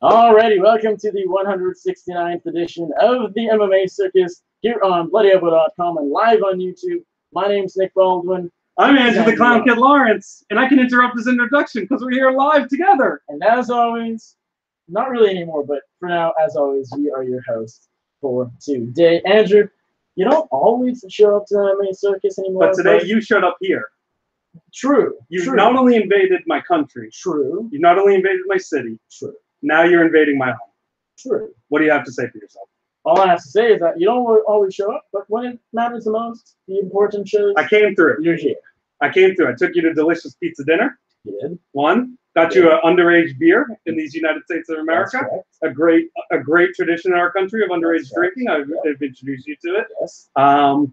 Alrighty, welcome to the 169th edition of the MMA Circus here on BloodyElbow.com and live on YouTube. My name's Nick Baldwin. I'm Andrew the Clown Kid Lawrence, and I can interrupt this introduction because we're here live together. And as always, not really anymore, but for now, as always, we are your hosts for today. Andrew, you don't always show up to the MMA Circus anymore. But today you showed up here. True. You not only invaded my country. True. You not only invaded my city. True. Now you're invading my home. True. What do you have to say for yourself? All I have to say is that you don't always show up, but when it matters the most, the important shows, I came through. You're here. I came through. I took you to delicious pizza dinner. You did. One. Got you an underage beer in these United States of America. A great tradition in our country of underage drinking. I've introduced you to it. Yes. I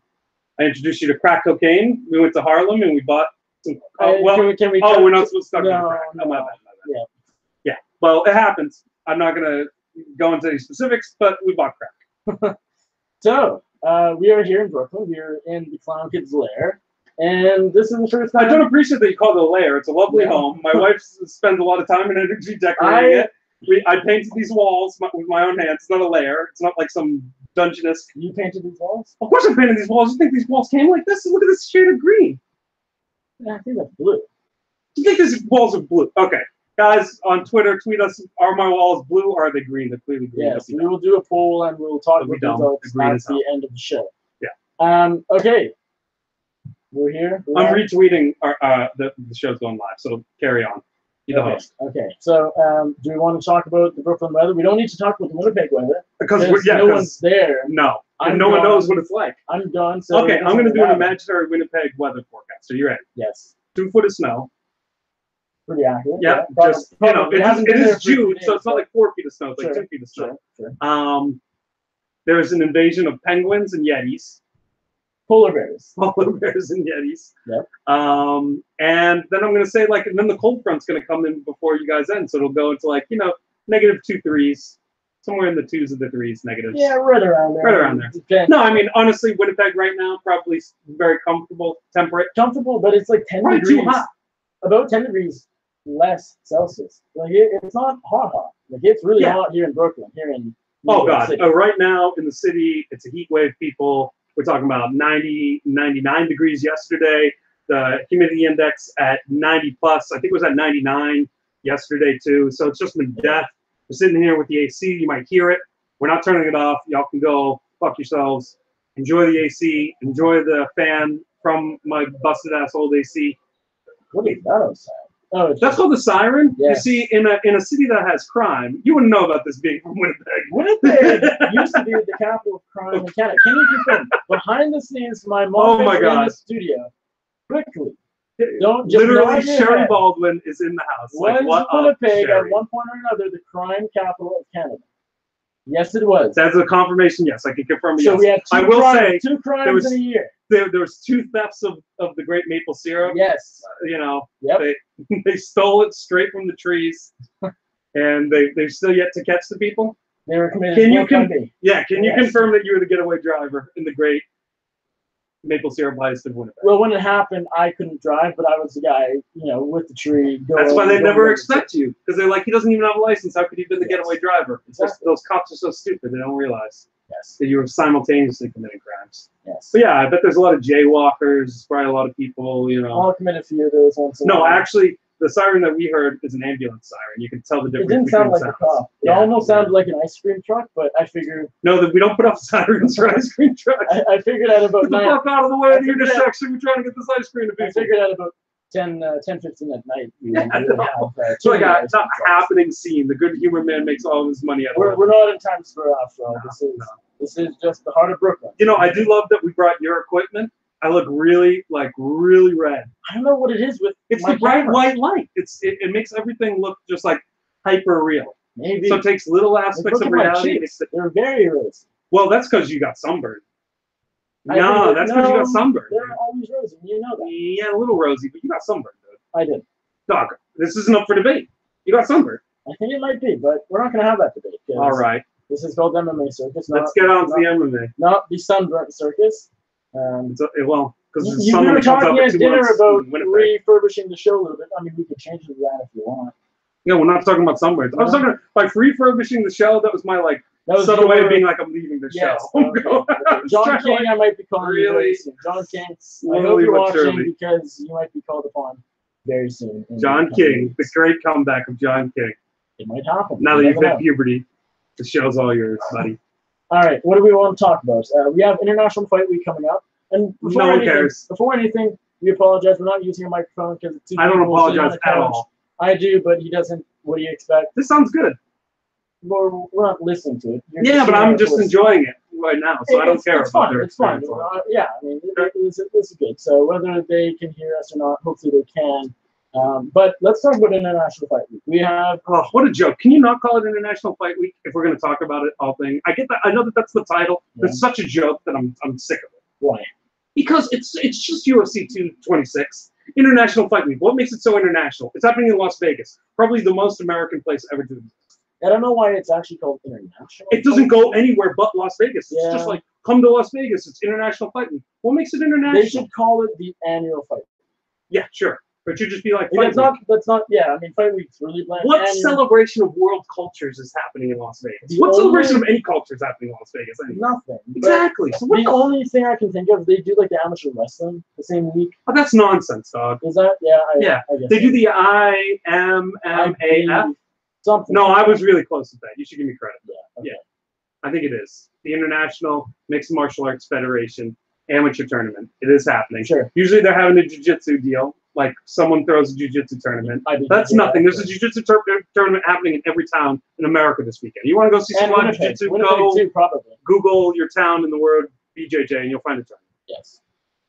introduced you to crack cocaine. We went to Harlem and we bought some. We're not supposed to talk about crack. No, my bad. Yeah. Well, it happens. I'm not gonna go into any specifics, but we bought crack. So we are here in Brooklyn. We are in the Clown Kid's lair, and this is the first time. I don't appreciate that you call it a lair. It's a lovely home. My wife spends a lot of time and energy decorating it. I painted these walls with my own hands. It's not a lair. It's not like some dungeonist. You painted these walls? Of course I painted these walls. You think these walls came like this? Look at this shade of green. Yeah, I think that's blue. You think these walls are blue? Okay. Guys, on Twitter, tweet us, are my walls blue or are they green? They're clearly green. Yes, we will do a poll and we'll talk about the results at the end of the show. Yeah. Okay. We're here. I'm retweeting the show's going live, so carry on. You're the host. Okay. So, do we want to talk about the Brooklyn weather? We don't need to talk about the Winnipeg weather. Because no one's there. No. And no one knows what it's like. I'm gone. So okay, I'm going to do an imaginary Winnipeg weather forecast. Are you ready? Yes. 2 foot of snow. Pretty accurate. Yeah, just it is June, so it's not like 4 feet of snow. It's like 2 feet of snow. Sure. There's an invasion of penguins and yetis. Polar bears. Polar bears and yetis. Yep. And then I'm gonna say and then the cold front's gonna come in before you guys end, so it'll go into -2 3s, somewhere in the 2s and the 3s, negatives. Yeah, right around there. Right around there. No, I mean honestly, Winnipeg right now probably very comfortable, temperate. Comfortable, but it's like 10 probably degrees. Too hot. About 10 degrees less Celsius. Like it's not hot. Like it's really hot here in Brooklyn. Here in oh god, right now in the city, it's a heat wave. People, we're talking about 90, 99 degrees yesterday. The humidity index at 90 plus. I think it was at 99 yesterday too. So it's just been death. We're sitting here with the AC. You might hear it. We're not turning it off. Y'all can go fuck yourselves. Enjoy the AC. Enjoy the fan from my busted ass old AC. What is that outside? Oh, that's called the siren. Yes. You see, in a city that has crime, you wouldn't know about this being from Winnipeg. Winnipeg used to be the capital of crime in Canada. Can you confirm? Behind the scenes, my mom is in the studio. Quickly. Don't just literally, Sherry Baldwin is in the house. Was Winnipeg at one point or another the crime capital of Canada? Yes, it was. That's a confirmation. Yes, I can confirm. So yes. we had two crimes in a year. There was 2 thefts of the great maple syrup. Yes. They stole it straight from the trees, and they're still yet to catch the people. They were committed. Can you confirm that you were the getaway driver in the great maple syrup heist of Winnipeg? Well, when it happened, I couldn't drive, but I was the guy, with the tree. That's why they never expect you, because they're like, he doesn't even have a license. How could he have been the getaway driver? Exactly. Those cops are so stupid; they don't realize that you were simultaneously committing crimes. Yes. But yeah, I bet there's a lot of jaywalkers, probably a lot of people, I'll commit a few of those once in a while. No, actually, the siren that we heard is an ambulance siren. You can tell the difference. It didn't sound like a cop. It almost sounded like an ice cream truck, but I figured... No, that we don't put off sirens for ice cream trucks. I figured at about 9... Get the fuck out of the way of the intersection. We're trying to get this ice cream to people. I figured at about 10:15 at night. It's like a happening scene. The good humor man makes all of his money out of it. We're not in Times Square after all. This is just the heart of Brooklyn. I do love that we brought your equipment. I look really red. I don't know what it is with the bright white light. It makes everything look just like hyper real. Maybe. So it takes little aspects of reality. They're very rosy. Well, that's because you got sunburned. No, that's because you got sunburned. They're always rosy. You know that. Yeah, a little rosy, but you got sunburned, dude. I did. Dog, this isn't up for debate. You got sunburned. I think it might be, but we're not going to have that debate. All right. This is called MMA Circus. Let's get on to the MMA. Not the sunburnt circus. Because we were talking at dinner about refurbishing the show a little bit. I mean, we could change it to that if you want. Yeah, we're not talking about sunburns. I was talking about by refurbishing the shell. That was my subtle way of being like I'm leaving the shell. Okay. John King, I might be calling you very soon. John King, I hope you're watching because you might be called upon very soon. John King, the great comeback of John King. It might happen. Now that you've hit puberty, the show's all yours, buddy. All right, what do we want to talk about? We have International Fight Week coming up, and no one cares. Before anything, we apologize. We're not using a microphone because I don't apologize at all. I do, but he doesn't. What do you expect? This sounds good. We're not listening to it. Yeah, but I'm just enjoying it right now, so I don't care about it. It's fun. Yeah, I mean, this is good. So whether they can hear us or not, hopefully they can. But let's talk about International Fight Week. We have what a joke! Can you not call it International Fight Week if we're going to talk about it all thing? I get that. I know that that's the title. Yeah. It's such a joke that I'm sick of it. Why? Because it's just UFC 226 International Fight Week. What makes it so international? It's happening in Las Vegas, probably the most American place ever to exist. I don't know why it's actually called International. It doesn't go anywhere but Las Vegas. It's just like come to Las Vegas. It's International Fight Week. What makes it international? They should call it the annual fight. Yeah, sure. But you just be like, that's not. Yeah, I mean, Fight Week's really bland. What celebration of world cultures is happening in Las Vegas? What celebration of any culture is happening in Las Vegas? Anyway? Nothing. Exactly. So the only thing I can think of, they do like the amateur wrestling the same week. Oh, that's nonsense, dog. Is that? Yeah. I guess they do the IMMAF. Something. No, I was really close with that. You should give me credit. Yeah. Okay. Yeah. I think it is the International Mixed Martial Arts Federation Amateur Tournament. It is happening. Sure. Usually they're having a jiu-jitsu deal. Like someone throws a jiu-jitsu tournament. That's nothing. There's a jiu-jitsu tournament happening in every town in America this weekend. You want to go see some live jiu-jitsu? Go too, probably. Google your town in the word BJJ and you'll find a tournament. Yes.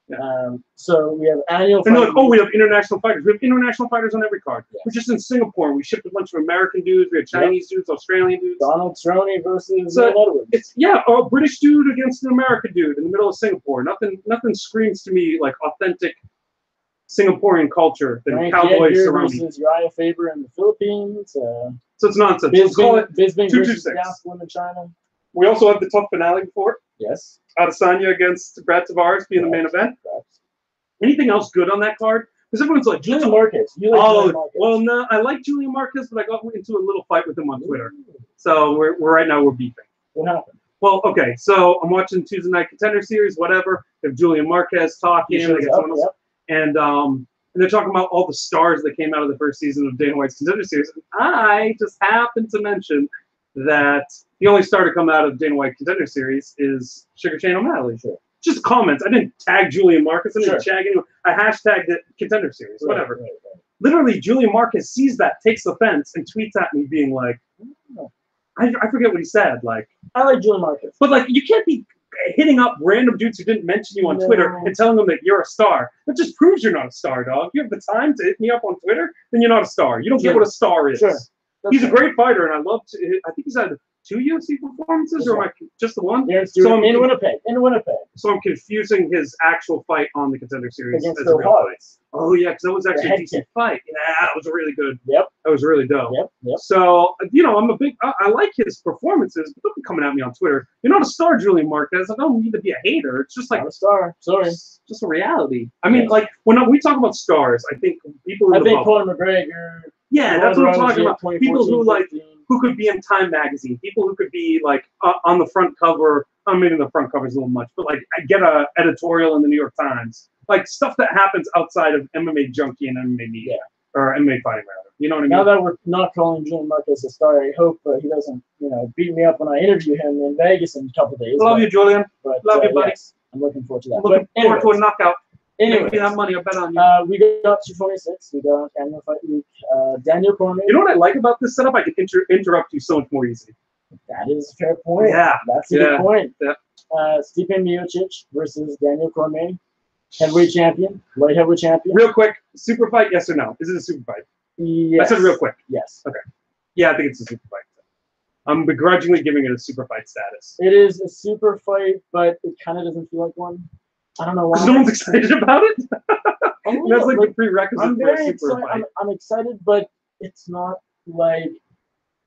Yeah. So we have annual. And they're like, we have international fighters. We have international fighters on every card. Yes. We're just in Singapore. We shipped a bunch of American dudes. We had Chinese dudes, Australian dudes. Donald Cerrone versus Edwards. It's a British dude against an American dude in the middle of Singapore. Nothing screams to me like authentic Singaporean culture than cowboy ceremony. Versus Uriah Faber in the Philippines. So it's nonsense. Let's call it Bisping versus Gastelum in China. We also have the tough finale before. Yes. Adesanya against Brad Tavares being the main event. Anything else good on that card? Because everyone's like, Julian Marquez. Julian Marquez. Well, no, I like Julian Marquez, but I got into a little fight with him on Twitter. So we're right now we're beefing. What happened? Well, okay, so I'm watching Tuesday Night Contender Series, whatever. They have Julian Marquez talking, and they're talking about all the stars that came out of the first season of Dana White's Contender Series. And I just happened to mention that the only star to come out of Dana White Contender Series is Sugar Shane O'Malley. Sure. Just comments. I didn't tag Julian Marquez. I didn't tag anyone. I hashtagged it Contender Series, whatever. Right. Literally, Julian Marquez sees that, takes offense, and tweets at me being like, I forget what he said. Like, I like Julian Marquez. But like, you can't be hitting up random dudes who didn't mention you on Twitter and telling them that you're a star. That just proves you're not a star, dog. You have the time to hit me up on Twitter, then you're not a star. You don't get what a star is. Sure. He's a great fighter, and I love to. I think he's had 2 UFC performances, or am I just the one? Yeah, so in Winnipeg. So I'm confusing his actual fight on the Contender Series against as a real fight. Fights. Oh yeah, because that was actually a decent fight. Yeah, that was really good. Yep. That was really dope. Yep. So I'm a big. I like his performances, but don't be coming at me on Twitter. You're not a star, Julian Marquez. I don't need to be a hater. It's just like not a star. Sorry. Just a reality. I mean, like when we talk about stars, I think people. I think Conor McGregor. Yeah, that's what I'm talking about. People who who could be in Time magazine, people who could be like on the front cover. Maybe the front cover is a little much, but like I get a editorial in the New York Times, like stuff that happens outside of MMA Junkie and MMA Media or MMA Fighting rather. You know what I mean? Now that we're not calling Julian Marquez a star, I hope he doesn't, beat me up when I interview him in Vegas in a couple of days. Love you, Julian. Love you, buddy. Yes, I'm looking forward to that. Looking forward to a knockout. Anyway, that money, I bet on you. We got 226. We got Annual Fight Week. Daniel Cormier. You know what I like about this setup? I can interrupt you so much more easy. That is a fair point. Yeah. That's a good point. Yeah. Stipe Miocic versus Daniel Cormier. Heavyweight champion. Light heavyweight champion. Real quick, super fight, yes or no? Is it a super fight? Yes. I said real quick. Yes. Okay. Yeah, I think it's a super fight. I'm begrudgingly giving it a super fight status. It is a super fight, but it kind of doesn't feel like one. I don't know why. Because no one's excited about it? That's like the prerequisite for a super fight. I'm excited, but it's not like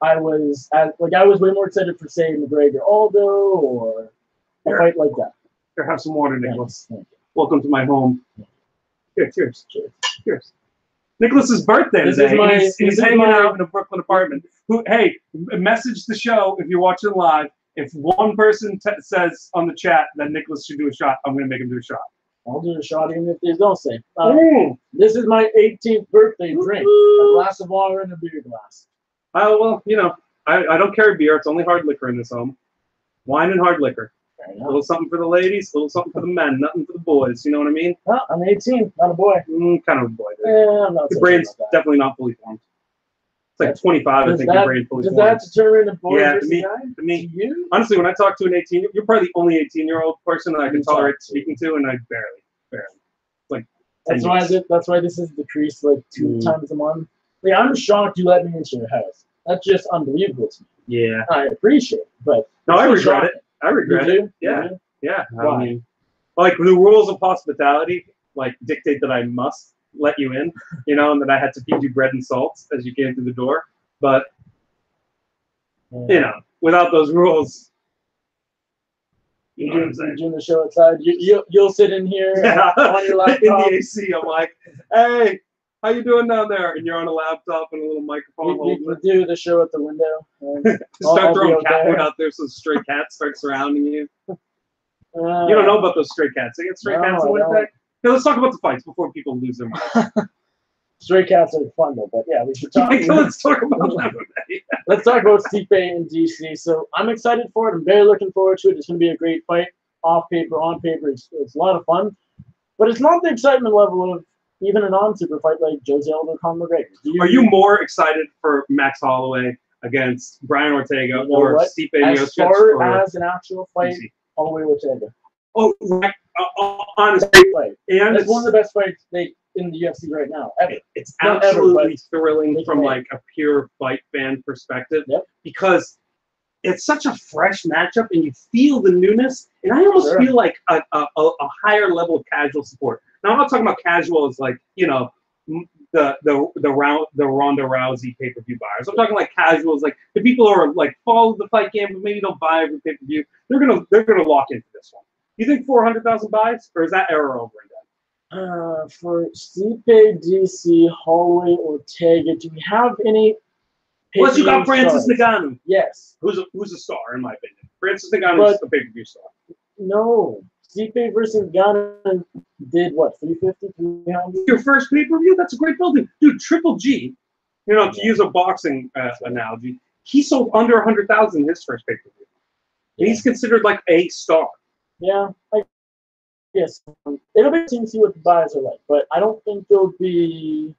I was way more excited for, say, McGregor Aldo or a fight like that. Here, have some water, Nicholas. Welcome to my home. Here, cheers. Cheers. Cheers. Nicholas's birthday This today. is my- and he's this is hanging my- out in a Brooklyn apartment. Hey, message the show if you're watching live. If one person says on the chat that Nicholas should do a shot, I'm going to make him do a shot. I'll do a shot even if they don't say. This is my 18th birthday drink. A glass of water and a beer glass. Well, you know, I don't carry beer. It's only hard liquor in this home. Wine and hard liquor. A little something for the ladies, a little something for the men, nothing for the boys. You know what I mean? Well, I'm 18, not a boy. Kind of a boy. I'm not Your brain's definitely not fully formed. It's like 25, I think your brain fully formed. Does that determine a boy yeah, versus to me, guy? to me. To you? Honestly, when I talk to an 18, you're probably the only 18-year-old person that I can tolerate speaking to, and I barely. Like that's why this is decreased like 2 times a month. Like, I'm shocked you let me into your house. That's just unbelievable to me. Yeah. I appreciate it, but no, I regret it. I regret it. Yeah. Yeah. Why? I mean, like the rules of hospitality like dictate that I must let you in, you know, and that I had to feed you bread and salt as you came through the door. But you know, without those rules, you're doing the show outside. You'll sit in here on your laptop in the AC. I'm like, hey, how you doing down there? And you're on a laptop and a little microphone. You do the show at the window. Start throwing cat food out there so stray cats start surrounding you. You don't know about those stray cats. They get stray cats in Winnipeg. Hey, let's talk about the fights before people lose their minds. Stray cats are fun though, but yeah, we should talk. Let's talk about MMA. Let's talk about Stipe and DC. So I'm excited for it. I'm very looking forward to it. It's going to be a great fight. Off paper, on paper, it's a lot of fun. But it's not the excitement level of even a non-super fight like Jose Aldo, Conor McGregor. Are you more excited for Max Holloway against Brian Ortega or Stipe Miocic? As far as an actual fight, Holloway Ortega. Oh, right. Honestly, fight. And it's one of the best fights in the UFC right now, ever. It's absolutely thrilling from like a pure fight fan perspective because it's such a fresh matchup and you feel the newness. And I almost feel like a higher level of casual support. Now I'm not talking about casual as like, you know, the Ronda Rousey pay-per-view buyers. I'm talking like casuals, like the people who are like follow the fight game but maybe don't buy every pay-per-view. They're gonna lock into this one. You think 400,000 buys, or is that era over and done? For Stipe, DC, Holloway, Ortega, do we have any? Plus, you got Francis Ngannou. Yes. Who's a star, in my opinion. Francis Ngannou is a pay-per-view star. No. Stipe versus Ngannou did what, 350, 300? Your first pay-per-view? That's a great building. Dude, Triple G, you know, to use a boxing analogy, he sold under 100,000 his first pay-per-view. And he's considered like a star. Yeah, yes. It'll be interesting to see what the buys are like, but I don't think they'll be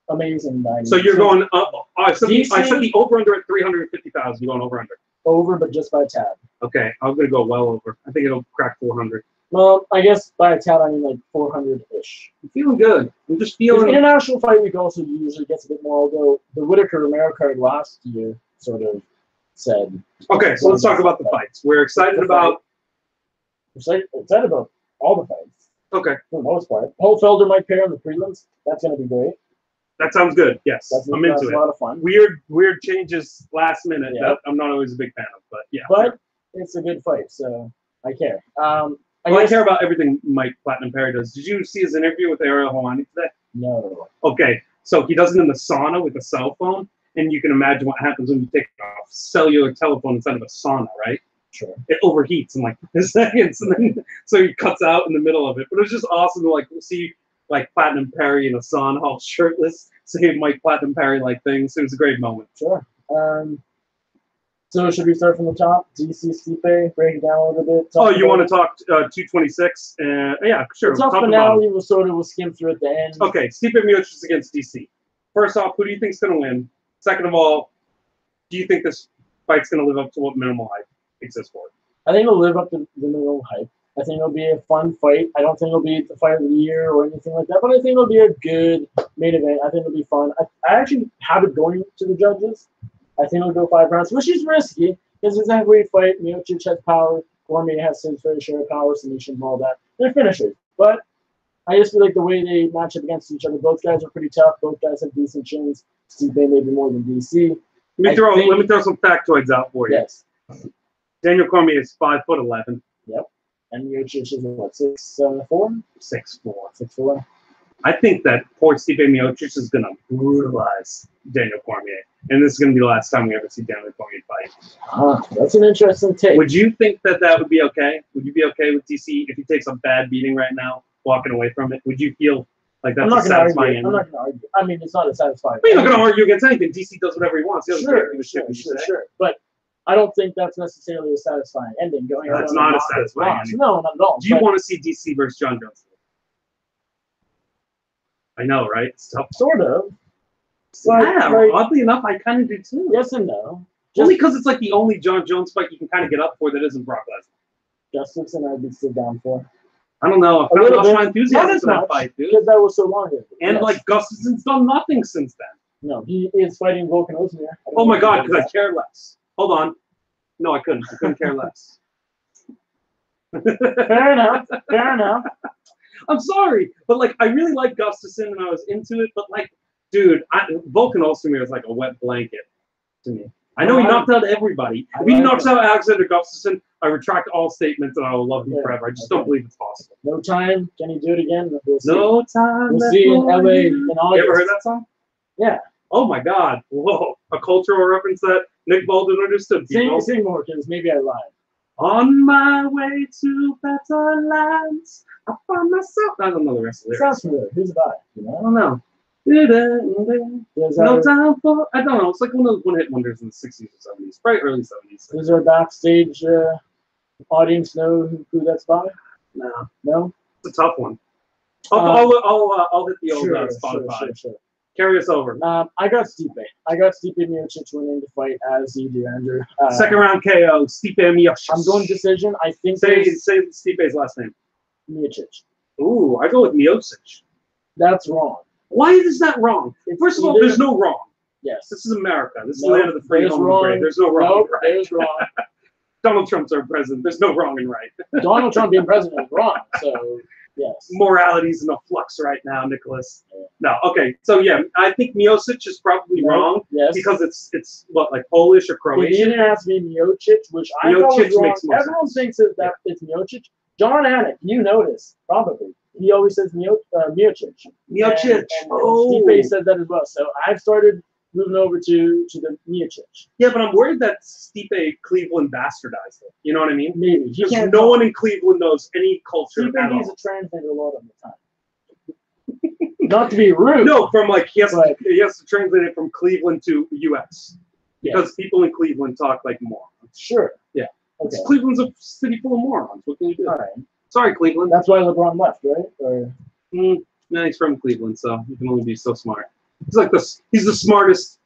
amazing. So you're going up. I said the over-under at 350,000. You're going over-under. Over, but just by a tad. Okay, I'm going to go well over. I think it'll crack 400. Well, I guess by a tad, I mean like 400-ish. I'm feeling good. I'm just feeling... International Fight Week also usually gets a bit more, although the Whitaker-Romero card last year sort of said... Okay, so let's talk about the fights. We're excited about... We're excited about all the fights. Okay. For the most part. Hohlfelder, Mike Perry on the prelims. That's going to be great. That sounds good. Yes, I'm into it. That's a lot of fun. Weird changes last minute that I'm not always a big fan of, but yeah. But it's a good fight, so I care. I care about everything Mike Platinum Perry does. Did you see his interview with Ariel Helwani today? No. Okay, so he does it in the sauna with a cell phone, and you can imagine what happens when you take a cellular telephone inside of a sauna, right? Sure. It overheats in like seconds, and then so he cuts out in the middle of it. But it was just awesome to like see like Platinum Perry in a sauna, all shirtless, saying Mike Platinum Perry like things. It was a great moment. Sure. So should we start from the top? DC Stipe, break it down a little bit. Oh, you want to talk 226? Yeah, sure. The top finale we'll skim through at the end. Okay, Stipe Miocic against DC. First off, who do you think's going to win? Second of all, do you think this fight's going to live up to what minimal hype exists for? I think it'll live up to the minimal hype. I think it'll be a fun fight. I don't think it'll be the fight of the year or anything like that, but I think it'll be a good main event. I think it'll be fun. I actually have it going to the judges. I think it'll go 5 rounds, which is risky because it's a heavyweight fight. Miocic has power. Cormier has his fair share of power, submissions, and all that. They're finishers. But I just feel like the way they match up against each other, both guys are pretty tough. Both guys have decent chins. Stipe maybe more than DC. Let me throw some factoids out for you. Yes. Daniel Cormier is 5'11". Yep. And Miocic is what, 6'4"? 6'4". 6'4". I think that poor Stipe Miocic is going to brutalize Daniel Cormier. And this is going to be the last time we ever see Daniel Cormier fight. That's an interesting take. Would you think that that would be okay? Would you be okay with DC if he takes a bad beating right now, walking away from it? Would you feel like that's a satisfying ending? I'm not going to argue. I mean, it's not a satisfying But you're not going to argue against anything. DC does whatever he wants. He doesn't care if he Sure. But I don't think that's necessarily a satisfying ending. That's not a satisfying ending. No, not at all. Do you want to see DC versus John Jones? I know, right? It's tough. Sort of. Yeah, oddly enough, I kind of do too. Yes and no. Only because it's like the only John Jones fight you can kind of get up for that isn't Brock Lesnar. Gustafson, I'd be still down for. I don't know. I kind of lost my enthusiasm for that fight, dude. Because that was so long ago. And like Gustafson's done nothing since then. No, he is fighting Volkan Ozdemir. Oh my God, because I care less. Hold on. No, I couldn't. I couldn't care less. Fair enough. Fair enough. I'm sorry, but like I really like Gustafson and I was into it, but like, dude, Volkan Ozdemir is like a wet blanket to me. I know he knocked out everybody. If he knocks out Alexander Gustafsson, I retract all statements and I will love him forever. I just don't believe it's possible. No time. Can he do it again? We'll see. No time. We'll see in LA in August. You ever heard that song? Yeah. Oh my God. Whoa. A cultural reference that Nick Baldwin understood. Sing more, because maybe I lied. On my way to better lands, I find myself. I don't know the rest of the lyrics. Sounds familiar. Who's it by? You know? I don't know. No time for. I don't know. It's like one of those one-hit wonders in the 60s or 70s, probably early 70s. Does our backstage audience know who that's by? No. No? It's a tough one. I'll hit the old Spotify. Sure. Carry us over. I got Stipe. I got Stipe Miocic winning the fight, as you do, Andrew. Second round KO, Stipe Miocic. I'm going decision. I think say Stipe's last name. Miocic. Ooh, I go with Miocic. That's wrong. Why is that wrong? First of all, there's no wrong. Yes. This is America. This is the land of the free, home of the brave. There's no wrong and right. There's wrong. Donald Trump's our president. There's no wrong and right. Donald Trump being president is wrong. So, yes. Morality's in a flux right now, Nicholas. Yeah. No, okay. So, yeah, I think Miocic is probably wrong because it's what, like Polish or Croatian? It either has to be Miocic, which I thought was wrong. Everyone thinks that it's Miocic. John Anik, you notice, probably. He always says Miocic. Miocic. And Stipe said that as well. So I've started moving over to the Miocic. Yeah, but I'm worried that Stipe Cleveland bastardized it. You know what I mean? Maybe. Because no one in Cleveland knows any culture at all. Stipe needs a translator a lot of the time. Not to be rude. No, from like he has to translate it from Cleveland to U.S. Because people in Cleveland talk like morons. Sure. Yeah. Okay. Cleveland's a city full of morons. What can you do? All right. Sorry, Cleveland. That's why LeBron left, right? Or no, he's from Cleveland, so he can only be so smart. He's like he's the smartest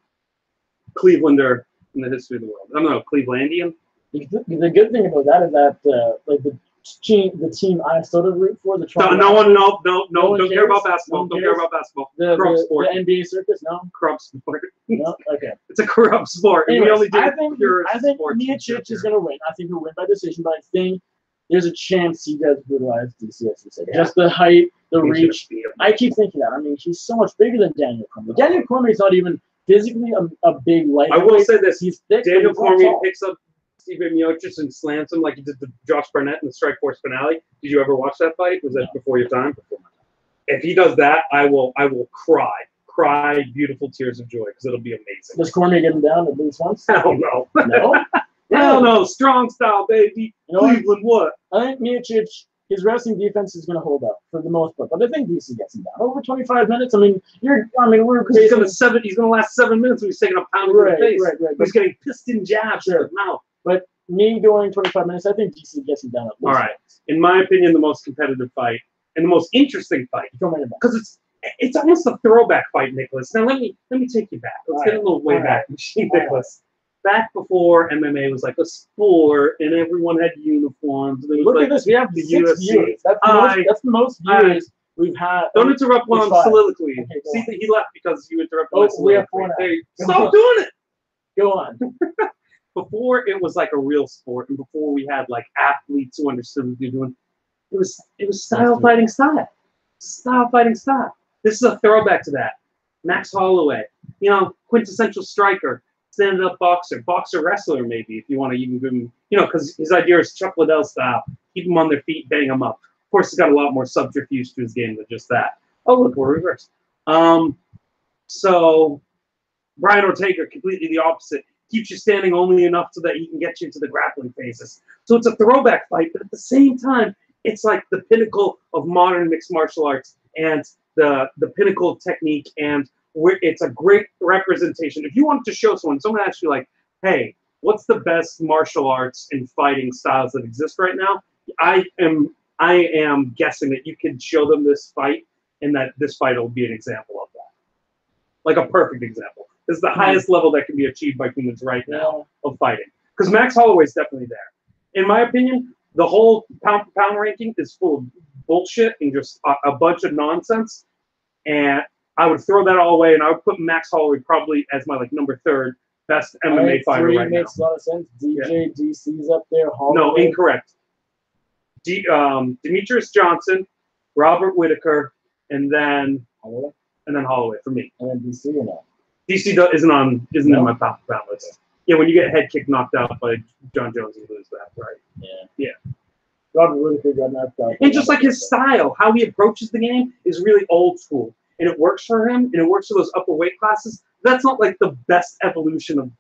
Clevelander in the history of the world. I don't know, Clevelandian. The good thing about that is that like the team I sort of root for, the Toronto. No, don't care about basketball. Don't care about basketball. Corrupt sport. The NBA Circus, no. Corrupt sport. No, okay. It's a corrupt sport. Anyways, we only do I think Miocic is going to win. I think he'll win by decision, but I think there's a chance he does brutalize DC, as you said. Yeah. Just the height, the reach. I keep thinking that. I mean, he's so much bigger than Daniel Cormier. Daniel Cormier is not even physically a big lightweight. I will say this. He's thick. Daniel Cormier picks up Stipe Miocic and slams him like he did to Josh Barnett in the Strikeforce finale. Did you ever watch that fight? Was that before your time? Before my time. If he does that, I will cry beautiful tears of joy because it'll be amazing. Does Cormier get him down at least once? Hell no. No? Hell no. Strong style, baby. You know Cleveland what? I think Miocic, his wrestling defense is going to hold up for the most part, but I think DC gets him down over 25 minutes. I mean, we're he's going to last 7 minutes when he's taking a pound in the face. Right. He's getting piston jabs to the mouth. But me going 25 minutes, I think DC gets him down at least. All right. In my opinion, the most competitive fight and the most interesting fight because it's almost a throwback fight, Nicholas. Now let me take you back. Let's get a little way back, Machine Nicholas. Back before MMA was like a sport and everyone had uniforms. Look at this. We have the UFC. That's the most viewers we've had. Don't interrupt while I'm soliloquy. Okay, see that he left because you interrupted my soliloquy. Stop doing it. Go on. Before it was like a real sport and before we had like athletes who understood what they're doing, it was style fighting style. Style fighting style. This is a throwback to that. Max Holloway, quintessential striker. Stand-up boxer wrestler, maybe, if you want to even give him, because his idea is Chuck Liddell style. Keep them on their feet, bang them up. Of course, he's got a lot more subterfuge to his game than just that. Oh, look, we're reversed. So Brian Ortega, completely the opposite. Keeps you standing only enough so that he can get you into the grappling phases. So it's a throwback fight, but at the same time, it's like the pinnacle of modern mixed martial arts and the pinnacle of technique, and it's a great representation. If you wanted to show someone asks you like, hey, what's the best martial arts and fighting styles that exist right now? I am guessing that you can show them this fight, and that this fight will be an example of that. Like a perfect example. This is the highest level that can be achieved by humans right now of fighting. Because Max Holloway's definitely there. In my opinion, the whole pound-for-pound ranking is full of bullshit and just a bunch of nonsense. And I would throw that all away, and I would put Max Holloway probably as my like number 3rd best MMA fighter right now. Makes a lot of sense. DJ, DC's up there. Holloway. No, incorrect. Demetrius Johnson, Robert Whitaker, and then Holloway for me. And then DC or no? DC isn't in my pound list. Yeah, when you get head kick knocked out by John Jones, you lose that, right? Yeah. Robert Whitaker got knocked out. And just like his style, how he approaches the game is really old school, and it works for him, and it works for those upper weight classes. That's not like the best evolution of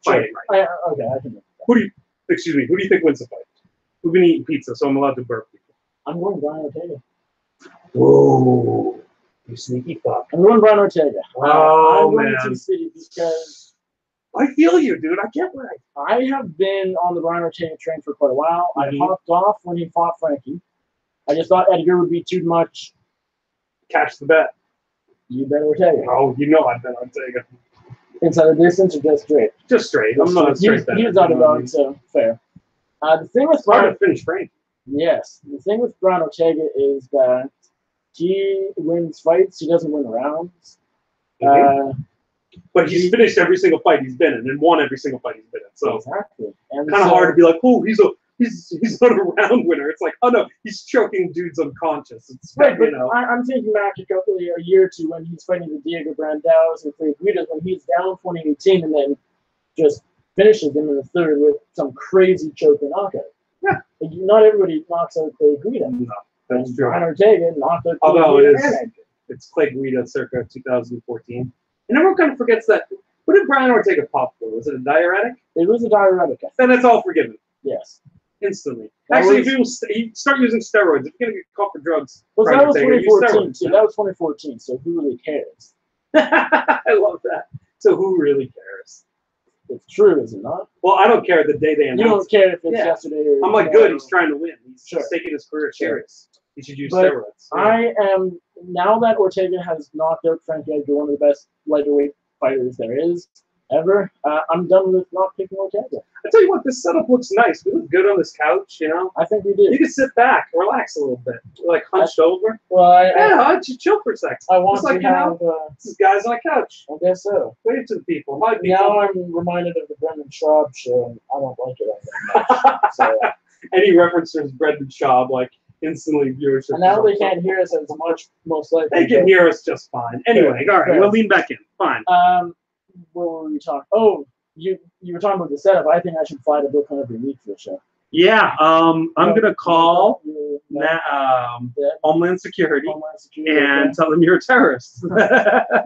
fighting, right? I can make that. Who do you think wins the fight? We've been eating pizza, so I'm allowed to burp people. I'm going Brian Ortega. Whoa. You sneaky fuck. I'm going Brian Ortega. Oh, I'm going man. to City because I feel you, dude. I get right. I have been on the Brian Ortega train for quite a while. I hopped off when he fought Frankie. I just thought Edgar would be too much. Catch the bet. You bet Ortega. Oh, you know I bet Ortega. Inside the distance or just straight? Just straight. I'm not a straight bet. He was out of dog, so fair. The thing with Brian to finish Frankie. Yes. The thing with Brian Ortega is that he wins fights. He doesn't win rounds. But he's finished every single fight he's been in and won every single fight he's been in. So exactly. Kind of hard to be like, oh, he's not a round winner. It's like, oh no, he's choking dudes unconscious. It's right, you but know. I'm thinking back a year or two when he's fighting the Diego Brandaus and Clay Guida when he's down 2018 and then just finishes him in the 3rd with some crazy choking knockout. Yeah. Like, not everybody knocks out Clay Guida. No, that's true. Brian Ortega knocked out Although Guida. it's Clay Guida circa 2014. And everyone kind of forgets that. What did Brian Ortega pop for? Was it a diuretic? It was a diuretic. Then it's all forgiven. Yes. Instantly. Actually, if you start using steroids, if you're going to get caught for drugs, well, that was 2014. Yeah, that was 2014, so who really cares? I love that. So who really cares? It's true, is it not? Well, I don't care the day they announce. You don't care if it's yesterday or I'm like, good, he's trying to win. He's just taking his career serious. He should use steroids. Yeah. I am, now that Ortega has knocked out Frankie Edgar, one of the best lightweight fighters there is ever, I'm done with not picking Ortega. I tell you what, this setup looks nice. We look good on this couch, you know? I think we did. You can sit back, relax a little bit. We're like hunched over. Well, I chill for a second. I want just to have... this is guys on a couch. I guess so. Wave to the people. Hi, people. Now I'm reminded of the Brendan Schaub show, and I don't like it that much. So, any reference to Brendan Schaub, like, instantly viewership. And now they can't hear us as much, most likely. They can hear us just fine. Anyway, all right, we'll lean back in. Fine. What were we talking? Oh, you were talking about the setup. I think I should fly to Brooklyn every week for the show. Yeah, I'm gonna call Homeland Security and tell them you're a terrorist.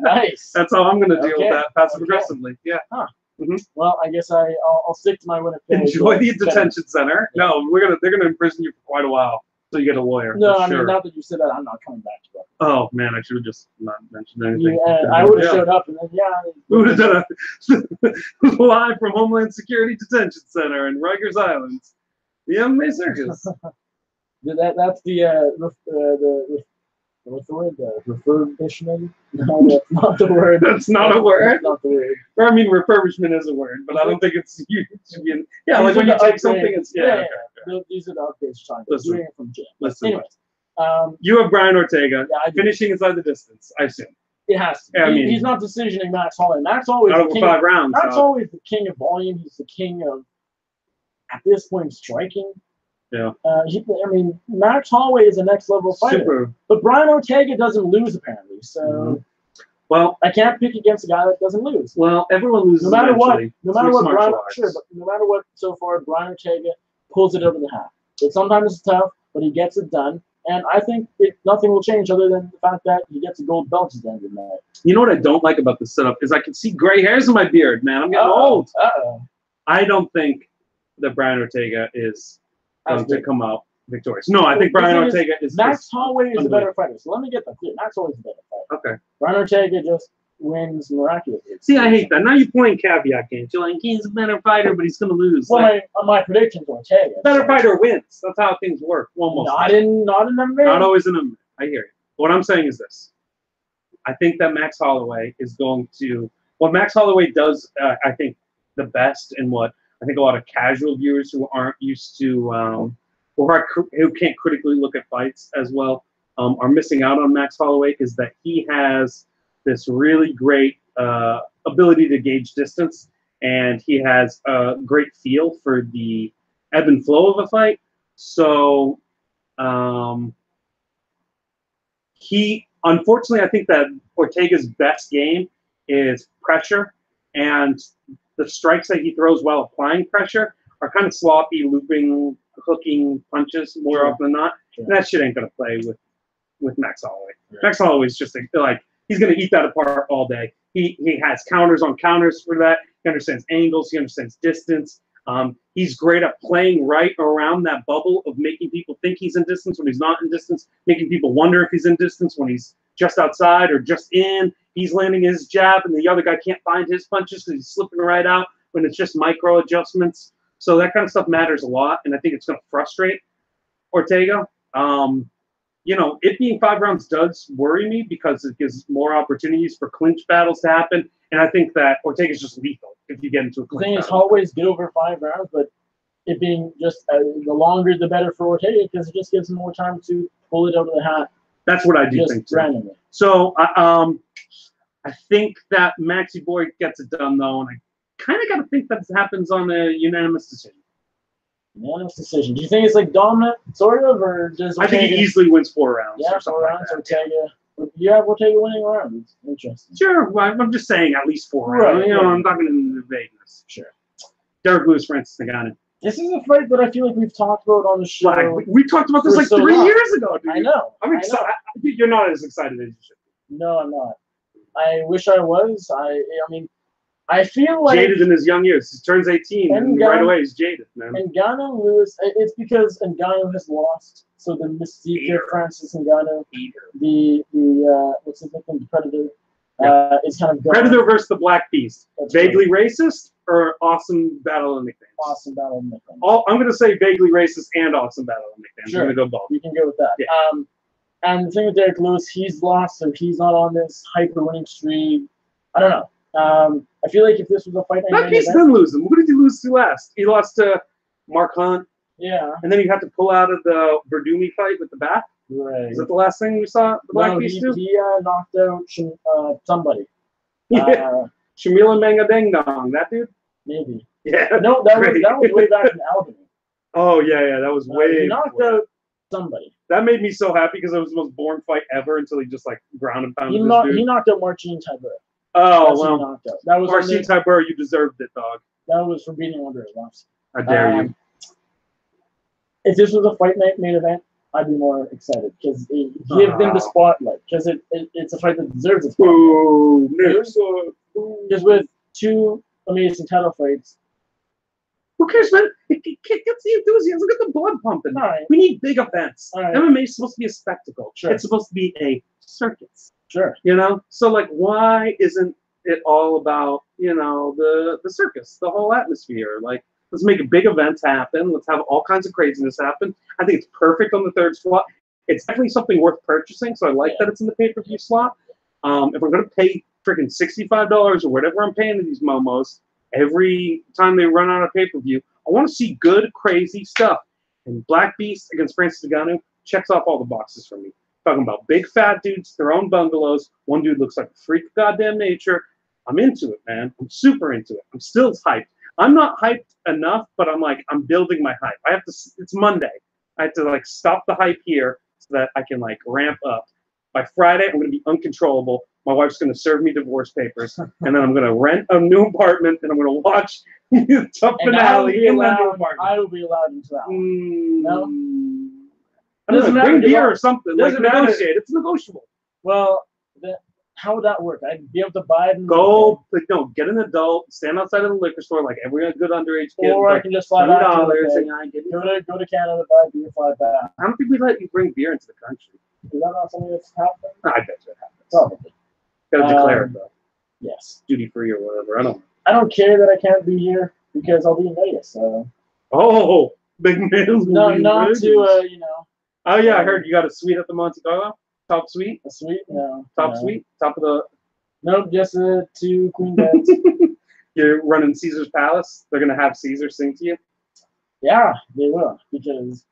Nice. That's how I'm gonna deal with that passive aggressively. Yeah. Huh. Well, I guess I'll stick to my Winnipeg. Enjoy the detention center. Yeah. No, they're gonna imprison you for quite a while. So you get a lawyer. No, I mean, not that you said that, I'm not coming back to that. Oh man, I should have just not mentioned anything. I would have showed up and then we would have done a live from Homeland Security Detention Center in Rikers Island, the MMA Circus. That's what's the word? Refurbishment? No, that's not the word. That's not a word? That's not the word. Or, I mean, refurbishment is a word, but I don't think it's you. Yeah, like when you take something, it's okay. These are the upgrades you're talking about. Doing it from gym. Anyways, you have Brian Ortega finishing inside the distance, I assume. It has to. Yeah, he's not decisioning Max Holloway. Max always not over 5 rounds. Max always the king of volume. He's the king of, at this point, striking. Yeah. Max Holloway is a next level fighter. Super. But Brian Ortega doesn't lose apparently. So well, I can't pick against a guy that doesn't lose. Well, everyone loses. No matter eventually. what, no matter what so far, Brian Ortega pulls it over the half. But sometimes it's tough, but he gets it done. And I think nothing will change other than the fact that he gets a gold belt at the end of the night. You know what I don't like about this setup is I can see gray hairs in my beard, man. I'm getting old. I don't think that Brian Ortega is going to come out victorious. No, I think Brian Ortega is. Max Holloway is a better fighter. So let me get that clear. Max Holloway is a better fighter. Okay. Brian Ortega just wins miraculously. See, I hate that. Now you're playing caveat games. You're like, he's a better fighter, but he's going to lose. Well, like, my predictions are Ortega. Better fighter wins. That's how things work. Almost. Not in MMA. Not always in MMA. I hear you. What I'm saying is this. I think that Max Holloway is going to. What Max Holloway does, I think, the best, and what I think a lot of casual viewers who aren't used to, who can't critically look at fights as well, are missing out on Max Holloway, is that he has this really great ability to gauge distance, and he has a great feel for the ebb and flow of a fight. So unfortunately, I think that Ortega's best game is pressure, and the strikes that he throws while applying pressure are kind of sloppy, looping, hooking punches more often than not. And that shit ain't gonna play with Max Holloway. Max Holloway's just like he's gonna eat that apart all day. He has counters on counters for that. He understands angles. He understands distance. He's great at playing right around that bubble of making people think he's in distance when he's not in distance, making people wonder if he's in distance when he's just outside or just in. He's landing his jab, and the other guy can't find his punches because he's slipping right out when it's just micro adjustments. So that kind of stuff matters a lot, and I think it's going to frustrate Ortega. You know, it being 5 rounds does worry me because it gives more opportunities for clinch battles to happen, and I think that Ortega's just lethal if you get into a clinch battle. The thing is, Holloway's good over 5 rounds, but it being just the longer the better for Ortega because it just gives him more time to pull it out of the hat. That's what I do think too. Randomly. So I think that Maxie Boy gets it done though, and I kind of got to think that this happens on a unanimous decision. Unanimous decision. Do you think it's like dominant, sort of, or just? I think he easily wins 4 rounds. Yeah, 4 rounds. Like Ortega. You have Ortega winning rounds. Interesting. Sure, I'm just saying at least 4 rounds. Right, you know, I'm talking in the vagueness. Sure. Derek Lewis, Francis Ngannou. This is a fight that I feel like we've talked about on the show. Like, we talked about this like so 3 long. years ago, dude. I know. I'm excited. You're not as excited as you should be. No, I'm not. I wish I was. I mean, I feel like jaded in his young years. He turns 18, and right away he's jaded, man. Ngannou Lewis. It's because Ngannou has lost. So the mystique of Francis Ngannou, the what's his nickname, the Predator, is kind of gone. Predator versus the Black Beast. That's vaguely racist or awesome battle of nicknames? Awesome battle of nicknames. I'm gonna say vaguely racist and awesome battle of nicknames. Sure. I'm gonna go both. You can go with that. Yeah. And the thing with Derek Lewis, he's lost, so he's not on this hyper winning streak. I don't know. I feel like if this was a fight, Black Beast didn't lose him. Who did he lose to last? He lost to Mark Hunt. Yeah. And then he had to pull out of the Verdumi fight with the back. Right. Is that the last thing we saw the Black Beast do? He knocked out somebody. Yeah. Shamila Manga Deng Dong, that dude? Maybe. Yeah. No, that was way back in Albany. Oh yeah, that was way. He knocked out somebody. That made me so happy because it was the most boring fight ever until he just like ground and pounded. He knocked out Marcin Tybura. Oh well. That was Marcin Tybura, you deserved it, dog. That was for beating under his lumps. How dare you? If this was a fight night main event, I'd be more excited because give them the spotlight because it's a fight that deserves a spotlight. Because with 2 amazing title fights. Who cares, man? Get the enthusiasm. Get the blood pumping. Right. We need big events. Right. MMA is supposed to be a spectacle. Sure. It's supposed to be a circus. Sure. You know? So, like, why isn't it all about, you know, the circus, the whole atmosphere? Like, let's make big events happen. Let's have all kinds of craziness happen. I think it's perfect on the 3rd slot. It's definitely something worth purchasing, so I like that it's in the pay-per-view slot. If I'm going to pay freaking $65 or whatever I'm paying to these momos, every time they run out of pay-per-view, I want to see good, crazy stuff. And Black Beast against Francis Ngannou checks off all the boxes for me. Talking about big fat dudes, their own bungalows. One dude looks like a freak of goddamn nature. I'm into it, man. I'm super into it. I'm still hyped. I'm not hyped enough, but I'm building my hype. It's Monday. I have to like stop the hype here so that I can like ramp up. By Friday, I'm going to be uncontrollable. My wife's going to serve me divorce papers, and then I'm going to rent a new apartment, and I'm going to watch the finale in that new apartment. I will be allowed into that one. No? I don't Doesn't know, matter, bring you beer know, or something. Like, doesn't matter. negotiate. It's negotiable. Well, how would that work? I'd be able to buy it. Go, like, no, get an adult, stand outside of the liquor store like every good underage kid. Or I can just fly back to $20 Winnipeg, go to Canada, buy beer, fly back. I don't think we let you bring beer into the country. Is that not something that's happening? I bet you it happens. Probably. Gotta declare it though. Yes. Duty free or whatever. I don't care that I can't be here because I'll be in Vegas. So. Oh, big man. No, not to you know. Oh yeah, I heard you got a suite at the Monte Carlo. Top suite. A suite? No. Top suite. Top of the. Nope, just 2 queen beds. You're running Caesar's Palace. They're gonna have Caesar sing to you. Yeah, they will because.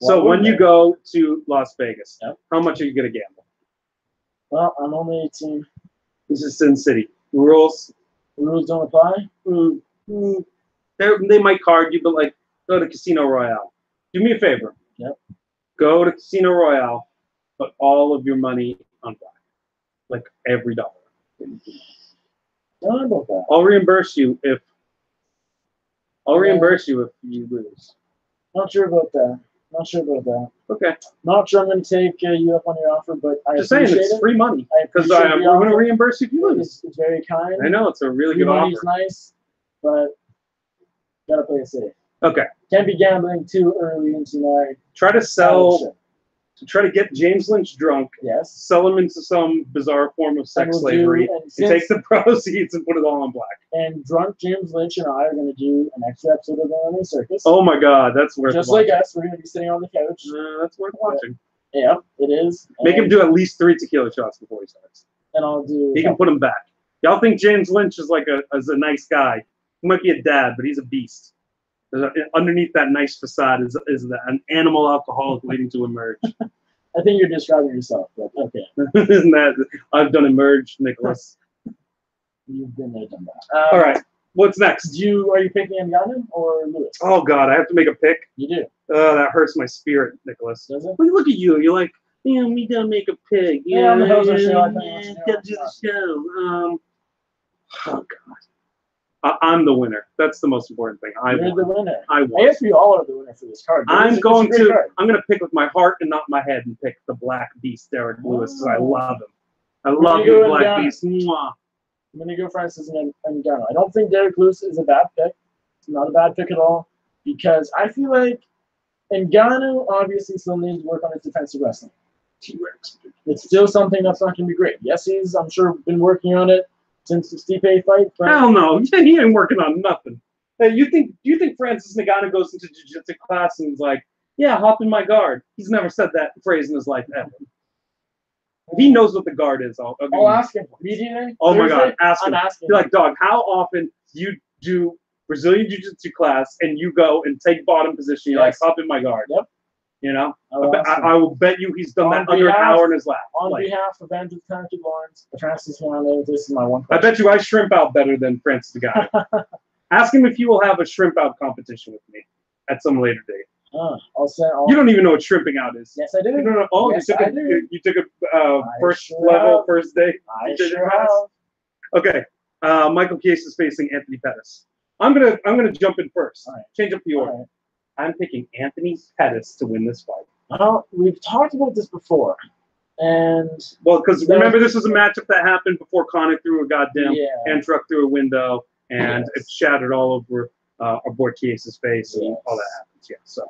So when you go to Las Vegas, yep. How much are you gonna gamble? Well, I'm only 18. This is Sin City. Rules. Rules don't apply. They might card you, but like go to Casino Royale. Do me a favor. Yep. Go to Casino Royale, put all of your money on black, like every dollar. Don't know about that. I'll reimburse you if you lose. Not sure about that. Okay. Not sure I'm going to take you up on your offer, but I just saying it's free money because we're going to reimburse you if you lose. It's very kind. I know it's a really good offer. Money's nice, but gotta play it safe. Okay. Can't be gambling too early into my. Try to get James Lynch drunk. Yes. Sell him into some bizarre form of sex slavery. And take the proceeds and put it all on black. And drunk James Lynch and I are going to do an extra episode of the MMA Circus. Oh my God, that's worth just watching. like us, we're going to be sitting on the couch. That's worth watching. Yeah, it is. Make him do at least 3 tequila shots before he starts. And I'll do. He can put him back. Y'all think James Lynch is like a nice guy? He might be a dad, but he's a beast. Underneath that nice facade is an animal alcoholic waiting to emerge. I think you're describing yourself, but okay. Isn't that? I've done emerge, Nicholas. You've been there, done that. All right. What's next? Are you picking Ngannou or Lewis? Oh God, I have to make a pick. You do. That hurts my spirit, Nicholas. Does it? Look at you. You're like, yeah, we gotta make a pick. Yeah, I'm the host of the show. Gotta do the show. Oh God. I'm the winner. That's the most important thing. You're the winner. I won. I guess we all are the winner for this card. I'm going to pick with my heart and not my head and pick the Black Beast, Derek Lewis, because I love him. I love you, Black Beast. Mwah. I'm going to go Francis and Ngannou. I don't think Derek Lewis is a bad pick. It's not a bad pick at all because I feel like Ngannou obviously still needs to work on his defensive wrestling. T-Rex. It's still something that's not going to be great. Yes, he's, I'm sure, been working on it since the Stipe fight. But hell no, he ain't working on nothing. Hey, do you think Francis Ngannou goes into jiu-jitsu class and he's like, yeah, hop in my guard? He's never said that phrase in his life ever. He knows what the guard is. I'll ask him. BDA? Oh my God, ask him. I'm asking. You're like, dog, how often do you do Brazilian jiu-jitsu class and you go and take bottom position? You're like, hop in my guard. Yep. You know, I will bet you he's done that under an hour in his lap. On behalf of Andrew Lawrence, Francis Ngannou, this is my one question. I bet you I shrimp out better than Francis Ngannou. Ask him if he will have a shrimp out competition with me at some later date. You don't even know what shrimping out is. Yes, I do. You don't know. Oh, yes, you took a first level, first day. I sure have. Okay, Michael Chiesa is facing Anthony Pettis. I'm gonna jump in first. Right. Change up the order. Right. I'm picking Anthony Pettis to win this fight. Well, we've talked about this before, and because remember this was a matchup that happened before Conor threw a goddamn hand truck through a window and it shattered all over our Chiesa's face and all that happens. Yeah, so.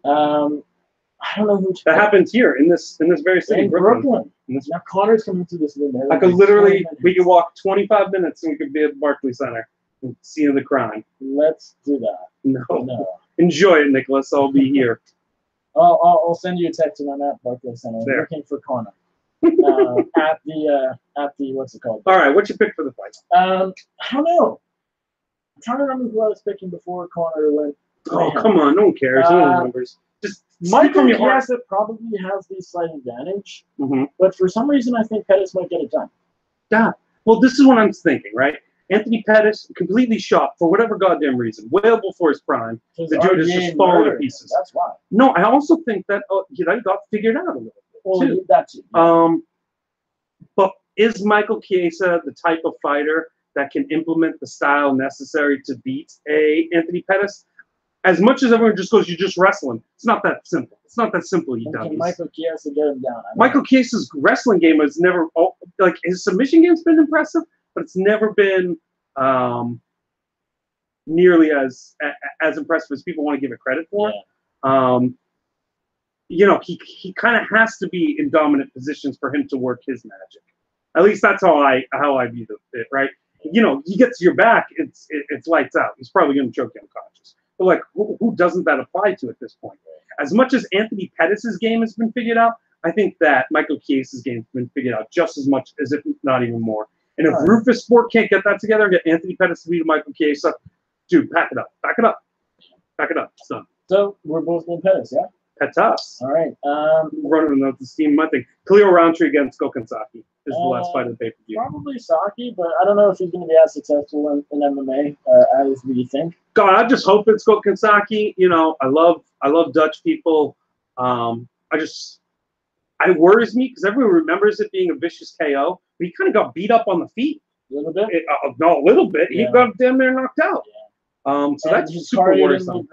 I don't know who that happens here in this very city, in Brooklyn. Now Connor's coming through this window. I could literally, we could walk 25 minutes and we could be at Barclays Center and see the crime. Let's do that. No. Enjoy it, Nicholas. I'll be here. I'll send you a text when I'm at Barclays Center. I'm looking for Connor at the what's it called? All right, what's your pick for the fight? I don't know. I'm trying to remember who I was picking before Connor went. Oh, come on, no one cares. No one remembers. Just Michael Chiesa probably has the slight advantage, but for some reason I think Pettis might get it done. Yeah. Well, this is what I'm thinking, right? Anthony Pettis, completely shot for whatever goddamn reason, well before his prime. The dude is just falling to pieces. That's why. No, I also think that he got figured out a little bit too. That too. But is Michael Chiesa the type of fighter that can implement the style necessary to beat Anthony Pettis? as much as everyone just goes, you're just wrestling. It's not that simple. It's not that simple, you Can Michael Chiesa get him down? Michael Chiesa's wrestling game has never, like, his submission game's been impressive, but it's never been nearly as impressive as people want to give it credit for. Yeah. You know, he kind of has to be in dominant positions for him to work his magic. At least that's how I view it, right? You know, he gets your back, it's lights out. He's probably going to choke you unconscious. But like, who doesn't that apply to at this point? As much as Anthony Pettis' game has been figured out, I think that Michael Chiesa's game has been figured out just as much, as if not even more. And if Rufus Sport can't get that together and get Anthony Pettis to beat Michael Chiesa, dude, pack it up. Back it up. Back it up. It's done. So we're both in Pettis, yeah? Pettis. All right. Running out the steam, my thing. Khalil Roundtree against Gokensaki is the last fight of the pay-per-view. Probably Saki, but I don't know if he's going to be as successful in MMA as we think. God, I just hope it's Gokensaki. You know, I love Dutch people. It worries me because everyone remembers it being a vicious KO, but he kind of got beat up on the feet. A little bit? No, a little bit. Yeah. He got damn near knocked out. Yeah. So that's super worrisome.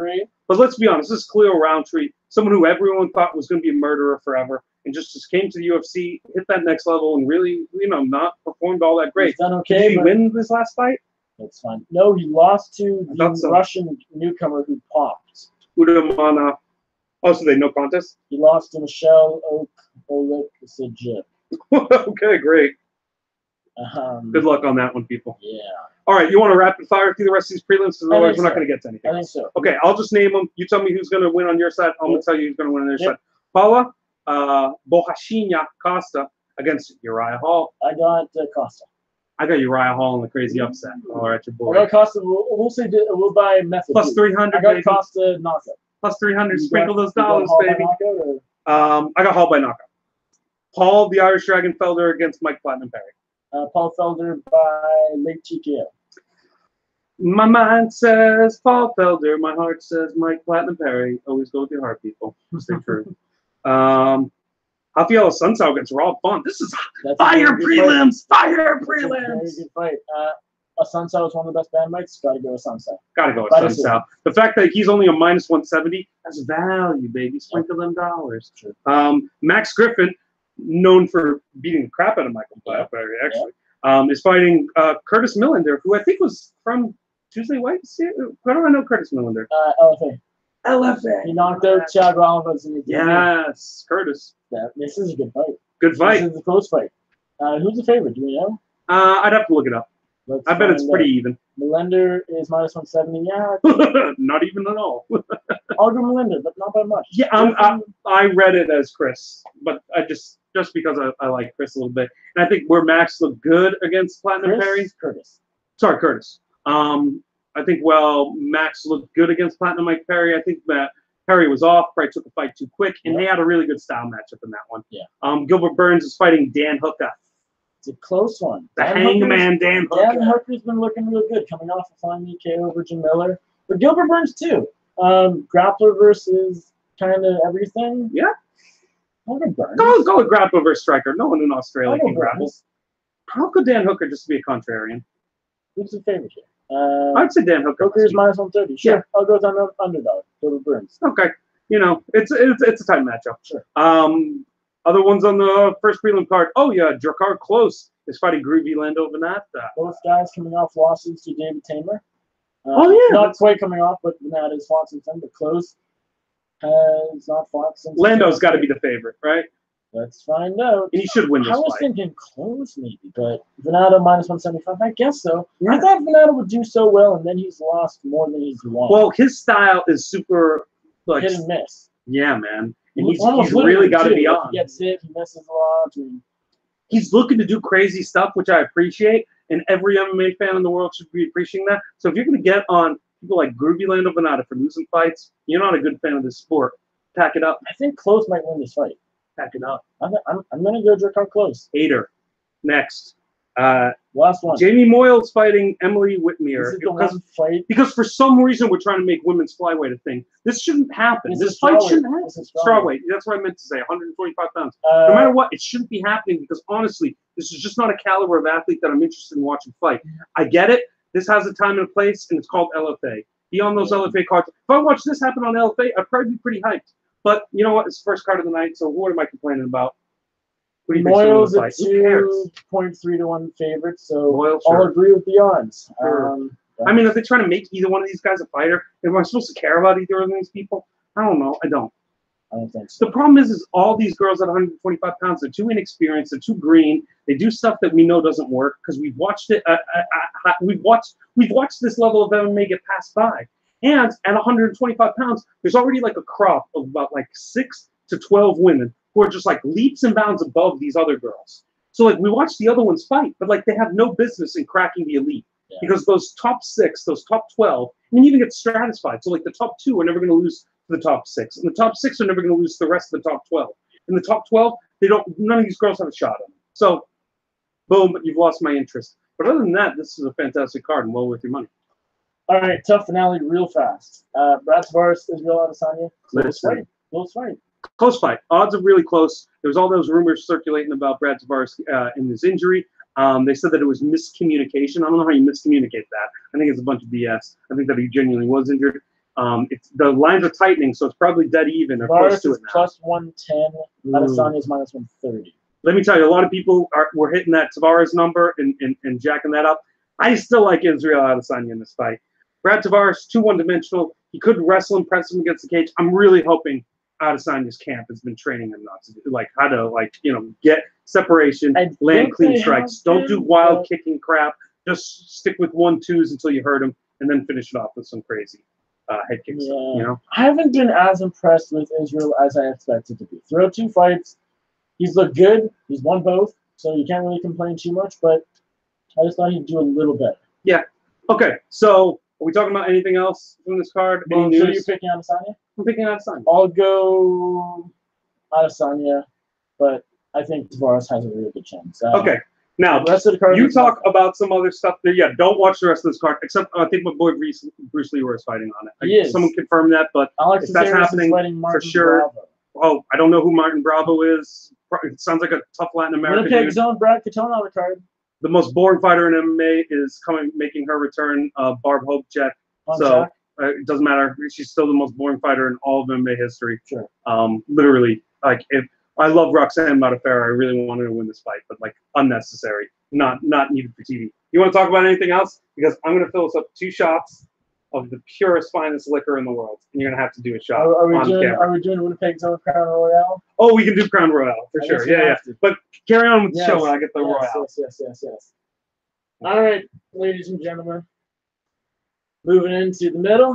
But let's be honest, this is Khalil Roundtree, someone who everyone thought was going to be a murderer forever, and just came to the UFC, hit that next level, and really, you know, not performed all that great. He's done okay. Did he win this last fight? That's fine. No, he lost to the Russian newcomer who popped. Udamana. Oh, so they no contest? He lost to Michelle Oleksiejczuk. Okay, great. Good luck on that one, people. Yeah. All right, you want to rapid fire through the rest of these prelims? Because otherwise, we're not going to get to anything. I think so. Okay, I'll just name them. You tell me who's going to win on your side. I'm going to tell you who's going to win on your side. Paula Bohashinya Costa against Uriah Hall. I got Costa. I got Uriah Hall in the crazy upset. All right, your boy. I got Costa. We'll say we'll buy method. Plus 300. I got Costa knockout. Plus 300. Sprinkle those dollars, baby. I got Hall by knockout. Paul the Irish Dragon Felder against Mike Platinum Perry. Paul Felder by late TKO. My mind says Paul Felder. My heart says Mike Platinum Perry. Always go with your heart, people. Stay true. Rafael Sunsao against Rob Font. This is fire prelims. Fire prelims. Very good fight. Sunsao is one of the best bandmates. Got to go with Sunsao. Got to go with Sunsao. The fact that he's only a minus 170, that's value, baby. Sprinkle them dollars. Sure. Max Griffin, known for beating the crap out of Michael Perry, actually, is fighting Curtis Millender, who I think was from Tuesday White. How do I know Curtis Millender? LFA. LFA. He knocked out Chad Rollins in the game. Yes, Curtis. Yeah, this is a good fight. Good fight. This is a close fight. Who's the favorite? Do we know? I'd have to look it up. I bet it's pretty even. Millender is minus 170. Yeah. Not even at all. I'll go Millender, but not by much. Yeah, I read it as Chris, but I just because I like Chris a little bit. And I think where Max looked good against Platinum Perry. Curtis. Sorry, Curtis. I think, Max looked good against Platinum Mike Perry. I think that Perry was off, probably took the fight too quick, and they had a really good style matchup in that one. Yeah. Gilbert Burns is fighting Dan Hooker. It's a close one. The Hangman Dan Hooker. Dan Hooker's been looking real good, coming off a flying KO over Jim Miller. But Gilbert Burns, too. Grappler versus kind of everything. Yeah. I'll go Burns. Go with grappler versus striker. No one in Australia can grapple. How could Dan Hooker just be a contrarian? Who's the favorite here? I'd say Dan Hooker. Hooker is minus 130. Sure. Yeah. I'll go with underdog. Gilbert Burns. Okay. You know, it's a tight matchup. Sure. Other ones on the first prelim card. Oh, yeah. Drakkar Klose is fighting Groovy Lando Venata. Both guys coming off losses to David Tamer. Not quite coming off, but Venata has fought since then. But Klose has not fought since. Lando's got to be the favorite, right? Let's find out. And he should win this fight. I was thinking Klose maybe, but Venata minus 175. I guess so. Yeah. I thought Venata would do so well, and then he's lost more than he's won. Well, his style is super hit and miss. Yeah, man. And he's really got to be on. He gets hit, he misses a lot. He's looking to do crazy stuff, which I appreciate, and every MMA fan in the world should be appreciating that. So if you're going to get on people like Groovy Lando Venata for losing fights, you're not a good fan of this sport. Pack it up. I think Klose might win this fight. Pack it up. I'm going to go Drakkar Klose. Hater. Next. Last one. Jamie Moyles fighting Emily Whitmere. This is the one fight. Because for some reason we're trying to make women's flyweight a thing. This shouldn't happen. This fight shouldn't happen. Strawweight. That's what I meant to say. 125 pounds. No matter what, it shouldn't be happening because honestly, this is just not a caliber of athlete that I'm interested in watching fight. I get it. This has a time and a place, and it's called LFA. be on those LFA cards. If I watch this happen on LFA, I'd probably be pretty hyped. But you know what? It's the first card of the night, so what am I complaining about? What do you Moyle's a 2.3 to 1 favorite, so Moyle, I'll agree with the odds. Sure. I mean, are they trying to make either one of these guys a fighter? Am I supposed to care about either of these people? I don't know. I don't. I don't think so. The problem is all these girls at 125 pounds, they're too inexperienced, they're too green. They do stuff that we know doesn't work because we've watched it. We've watched this level of MMA get passed by. And at 125 pounds, there's already like a crop of about like 6 to 12 women who are just like leaps and bounds above these other girls. So like we watch the other ones fight, but like they have no business in cracking the elite. Yeah. Because those top 6, those top 12, I mean, even get stratified. So like the top 2 are never going to lose to the top 6, and the top 6 are never going to lose to the rest of the top 12. In the top 12, none of these girls have a shot at them. So, boom, you've lost my interest. But other than that, this is a fantastic card and well worth your money. All right, tough finale, real fast. Brad Tavares, Israel Adesanya. Close fight. Close fight. Odds are really close. There's all those rumors circulating about Brad Tavares in his injury. They said that it was miscommunication. I don't know how you miscommunicate that. I think it's a bunch of BS. I think that he genuinely was injured. The lines are tightening, so it's probably dead even or close to it now. Plus 110. Adesanya's minus 130. Let me tell you, a lot of people were hitting that Tavares number and jacking that up. I still like Israel Adesanya in this fight. Brad Tavares, too one-dimensional. He could wrestle and press him against the cage. I'm really hoping Adesanya's camp has been training him not to do, like how to get separation, land clean strikes. Don't do wild kicking crap. Just stick with 1-2s until you hurt him, and then finish it off with some crazy head kicks. Yeah. You know, I haven't been as impressed with Israel as I expected to be. Throughout 2 fights, he's looked good. He's won both, so you can't really complain too much. But I just thought he'd do a little better. Yeah. Okay. So are we talking about anything else from this card? Well, so you're picking Adesanya? I'm picking Adesanya. I'll go Adesanya, but I think Tavares has a really good chance. Okay. Now, the rest of the card you talk about some other stuff there. Yeah, don't watch the rest of this card, except I think my boy Bruce Leroy is fighting on it. Someone confirmed that, but if that's happening, for sure. Bravo. Oh, I don't know who Martin Bravo is. It sounds like a tough Latin American Winnipeg Zone, Brad Katona on the card. The most boring fighter in MMA is making her return, Barb Hopecheck. So it doesn't matter. She's still the most boring fighter in all of MMA history. Sure. Literally, like if I love Roxanne Modafferi, I really wanted to win this fight, but like unnecessary, not needed for TV. You want to talk about anything else? Because I'm going to fill us up 2 shots of the purest, finest liquor in the world, and you're going to have to do a shot on camera. Are we doing Winnipeg Zone Crown Royale? Oh, we can do Crown Royale for sure. Yeah. But carry on with the show when I get the Royale. Yes. All right, ladies and gentlemen. Moving into the middle.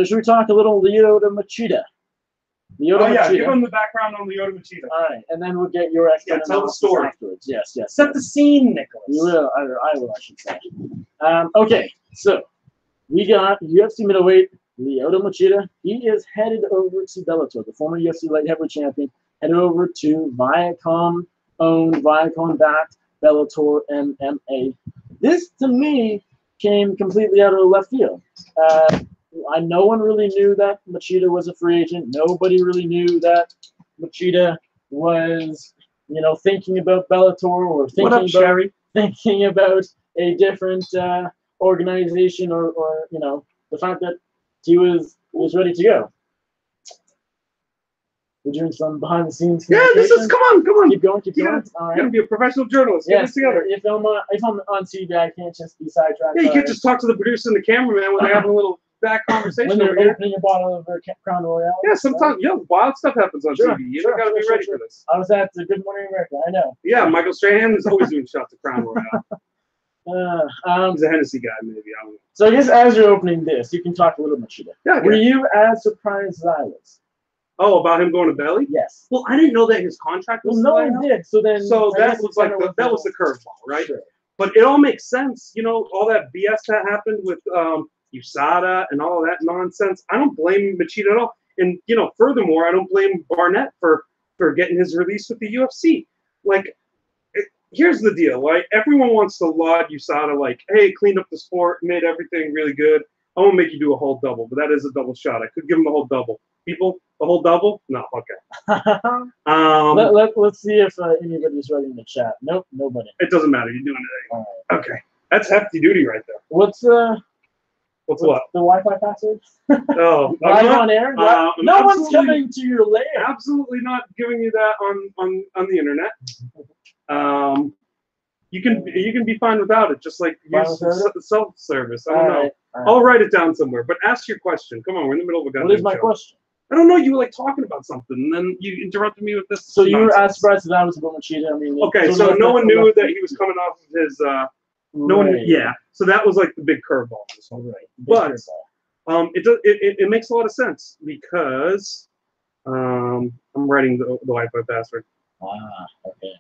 Should we talk a little Lyoto Machida? Machida. Give them the background on Lyoto Machida. All right, and then we'll get your expert tell the story afterwards. Yes. Set the scene, Nicholas. You will. I will, I should say. Okay, so we got UFC middleweight Lyoto Machida. He is headed over to Bellator, the former UFC light heavyweight champion, headed over to Viacom-owned, Viacom-backed Bellator MMA. This, to me, came completely out of the left field. No one really knew that Machida was a free agent. Nobody really knew that Machida was, thinking about Bellator or thinking about a different organization or the fact that he was ready to go. We're doing some behind the scenes. Yeah, this is come on. Keep going. All right. You're gonna be a professional journalist. Get this together. If I'm on TV, I can't just be sidetracked. Yeah, you can't just talk to the producer and the cameraman when they're having a little back conversation. When they're opening a bottle of their Crown Royale. Yeah, sometimes wild stuff happens on TV. You gotta be ready for this. I was at the Good Morning America. I know. Yeah, Michael Strahan is always doing shots of Crown Royale. He's a Hennessy guy, maybe. I don't know. So I guess as you're opening this, you can talk a little Machida. Yeah. Were you as surprised as I was? Oh, about him going to Belly? Yes. Well, I didn't know that his contract was. Well, no one did. So then. So that was the curveball, right? Sure. But it all makes sense. All that BS that happened with USADA and all of that nonsense. I don't blame Machida at all. And furthermore, I don't blame Barnett for getting his release with the UFC. Like, here's the deal, right? Everyone wants to laud USADA, like, hey, cleaned up the sport, made everything really good. I won't make you do a whole double, but that is a double shot. I could give him the whole double. People, the whole double? No, okay. Let's see if anybody's writing in the chat. Nope, nobody. It doesn't matter. You're doing it anyway. Right. Okay. That's hefty duty right there. What's What's what? The Wi-Fi password. Oh, Live on air. No one's coming to your lair. Absolutely not giving you that on the internet. You can be fine without it. Just like use self-service. I don't know. I'll write it down somewhere. But ask your question. Come on, we're in the middle of a goddamn What is my show. question? I don't know. You were like talking about something, and then you interrupted me with this. So you were as surprised that I was about Machida. I mean, okay. So no one knew that he was coming off of his. No one. Yeah. So that was like the big curveball. Right. But it makes a lot of sense because I'm writing the Wi-Fi password. Okay.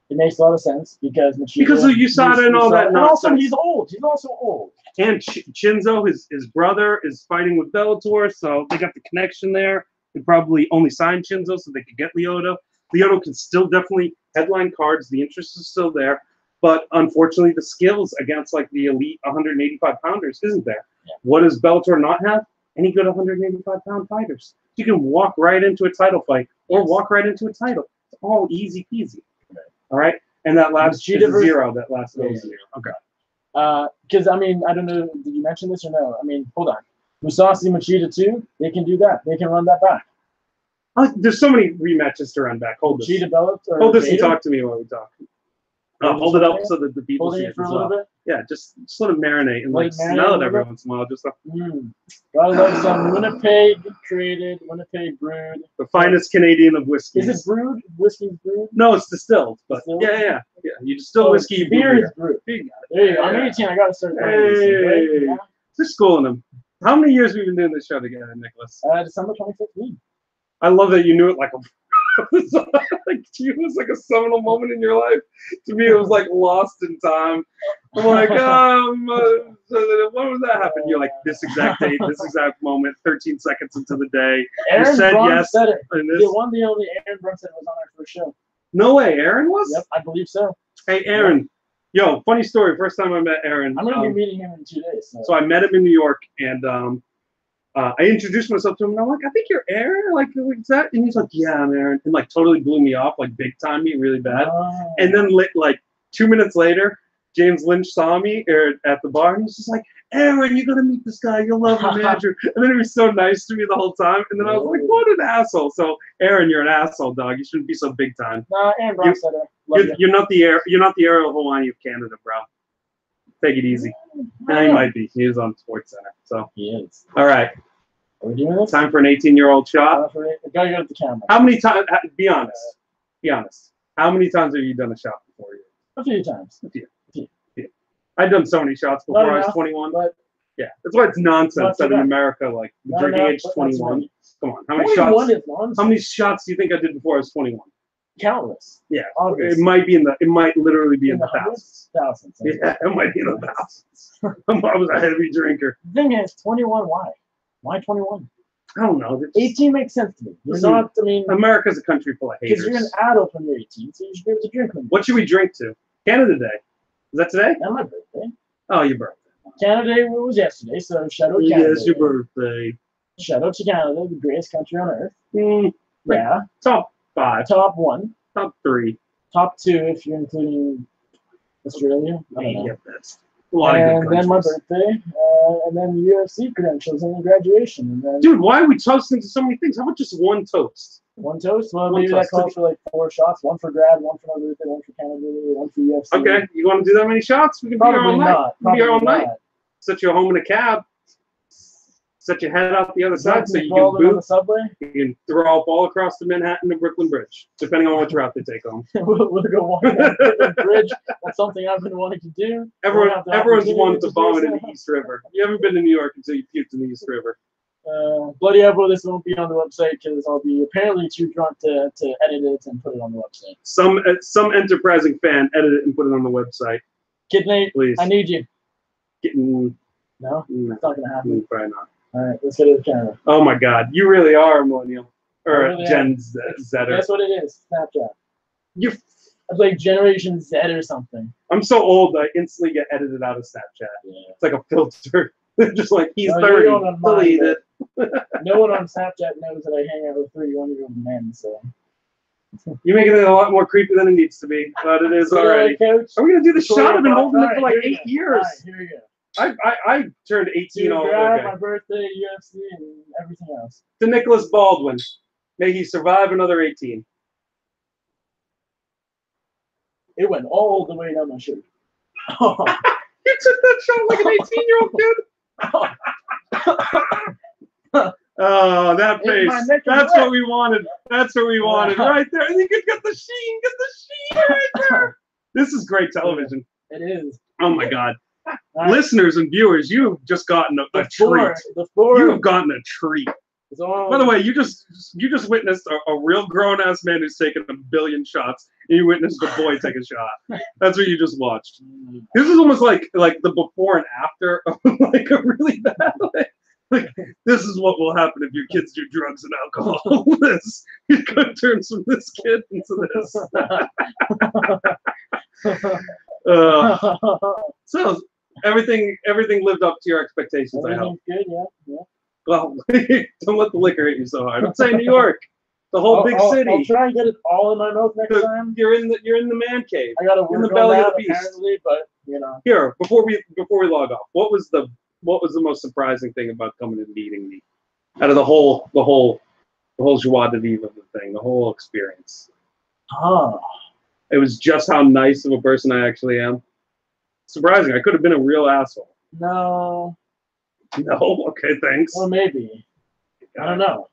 It makes a lot of sense because Machida. Because of USADA and all that and nonsense. also, he's old. He's also old. And Shinzo, his brother, is fighting with Bellator, so they got the connection there. They probably only signed Shinzo so they could get Lyoto. Lyoto can still definitely headline cards. The interest is still there. But unfortunately, the skills against like the elite 185-pounders isn't there. Yeah. What does Bellator not have? Any good 185-pound fighters. You can walk right into a title fight or walk right into a title. It's all easy peasy. Right. All right? And that last is a zero. That last is 0. Okay. Because, I mean, I don't know, did you mention this or no? I mean, hold on. Musasi, Machida, too, they can do that. They can run that back. There's so many rematches to run back. Hold this. Machida, Bellator. Hold this and talk to me while we talk. Hold it up so that the people see it for as a little bit? Yeah, just let it marinate and like smell it every once in a while. Just gotta love some Winnipeg created, Winnipeg brewed. The finest Canadian of whiskey. Is it brewed? Whiskey's brewed? No, it's distilled. But yeah. You distill whiskey. You beer is brewed. There you go. I'm 18. I gotta start. Hey, just schooling them. How many years have we been doing this show together, Nicholas? December 2015. I love that you knew it like a. Like to you, it was like a seminal moment in your life. To me, it was like lost in time. I'm like, when was that happen? You're like, this exact date, this exact moment, 13 seconds into the day. Aaron you said Braun yes. Said it. The one, the only Aaron Braun said was on our first show. No way, Aaron was? Yep, I believe so. Hey, Aaron. Yeah. Yo, funny story. First time I met Aaron. I'm going to be meeting him in 2 days. So I met him in New York, and I introduced myself to him, and I'm like, I think you're Aaron? Like, is that? And he's like, yeah, I'm Aaron. And, like, totally blew me off, like, big time me really bad. And then, like, 2 minutes later, James Lynch saw me at the bar, and he's just like, Aaron, you're going to meet this guy. You'll love him, Andrew. And then he was so nice to me the whole time. And then I was like, what an asshole. So, Aaron, you're an asshole, dog. You shouldn't be so big time. No, Aaron Brown said it. You're not the Ariel Hawani of Canada, bro. Take it easy. He might be. He is on Sports Center. So he is. All right. Are we doing this? Time for an 18-year-old shot. I gotta go to the camera. How many times? Be honest. Be honest. How many times have you done a shot before? A few times. A few. I've done so many shots before I was 21. But yeah, that's why it's nonsense that in America, like the drinking age 21. Come on, how many shots? How many shots do you think I did before I was 21? Countless. Yeah, obviously. It might literally be in the thousands. Thousands. Yeah, it might be in the thousands. I was a heavy drinker. The thing is, 21. Why? Why 21? I don't know. 18 makes sense to me. You're not. I mean, America's a country full of haters. Because you're an adult when you're 18, so you should be able to drink when you're 18. What should we drink to? Canada Day. Is that today? That's my birthday. Oh, your birthday. Canada Day was yesterday, so shout out Canada. Yes, your birthday. Shout out to Canada, the greatest country on earth. Yeah. Top 5. Top 1. Top 3. Top 2 if you're including Australia. I don't know. Yeah, that's a lot of good then my birthday, and then UFC credentials and then graduation. And then dude, why are we toasting to so many things? How about just one toast? One toast? Well, maybe that calls for like 4 shots. 1 for grad, 1 for my birthday, 1 for Canada, 1 for UFC. Okay, you want to do that many shots? We can be here all night. We can be here all night. Set you home in a cab. Set your head out the other side so you can boot. On the subway. You can throw up all across the Manhattan to Brooklyn Bridge, depending on which route they take home. we'll go walking down Brooklyn Bridge. That's something I've been wanting to do. Everyone's wanted to vomit in the East River. You haven't been to New York until you puked in the East River. Bloody Evo, this won't be on the website because I'll be apparently too drunk to edit it and put it on the website. Some enterprising fan edit it and put it on the website. Kid Nate, please. I need you. No, it's not gonna happen. Probably not. All right, let's go to the camera. Oh my God, you really are a millennial or a Gen Zer. That's what it is. Snapchat. You're like Generation Z or something. I'm so old that I instantly get edited out of Snapchat. Yeah. It's like a filter. Just like he's 30. Delete it. No one on Snapchat knows that I hang out with 31-year-old men. So you're making it a lot more creepy than it needs to be, but it is already. Are we gonna do the shot? I've been holding it for like 8 years. All right, here we go. I turned 18 all grab okay. my birthday, UFC, and everything else. To Nicholas Baldwin, may he survive another 18. It went all the way down my shirt. You took that shot like an 18-year-old kid. Oh, that face. That's what we wanted. That's what we wanted. Right there. And you could get the sheen. Get the sheen right there. This is great television. It is. Oh, my God. Listeners and viewers, you've just gotten a treat. You've gotten a treat. By the way, you just witnessed a real grown-ass man who's taken a billion shots, and you witnessed a boy take a shot. That's what you just watched. This is almost like the before and after of like a really bad like this is what will happen if your kids do drugs and alcohol. This you could turn from this kid into this. So everything lived up to your expectations. I hope. Good, yeah. Well, don't let the liquor hit you so hard. I'm saying New York, the whole big city. I'll try and get it all in my mouth next time. You're in the man cave. I gotta work in the belly on that, of the beast. apparently, but you know. Here, before we log off, what was the most surprising thing about coming and meeting me? Out of the whole joie de vivre of the thing, the whole experience. It was just how nice of a person I actually am. Surprising. I could have been a real asshole. No. No? Okay, thanks. Or maybe. I don't know.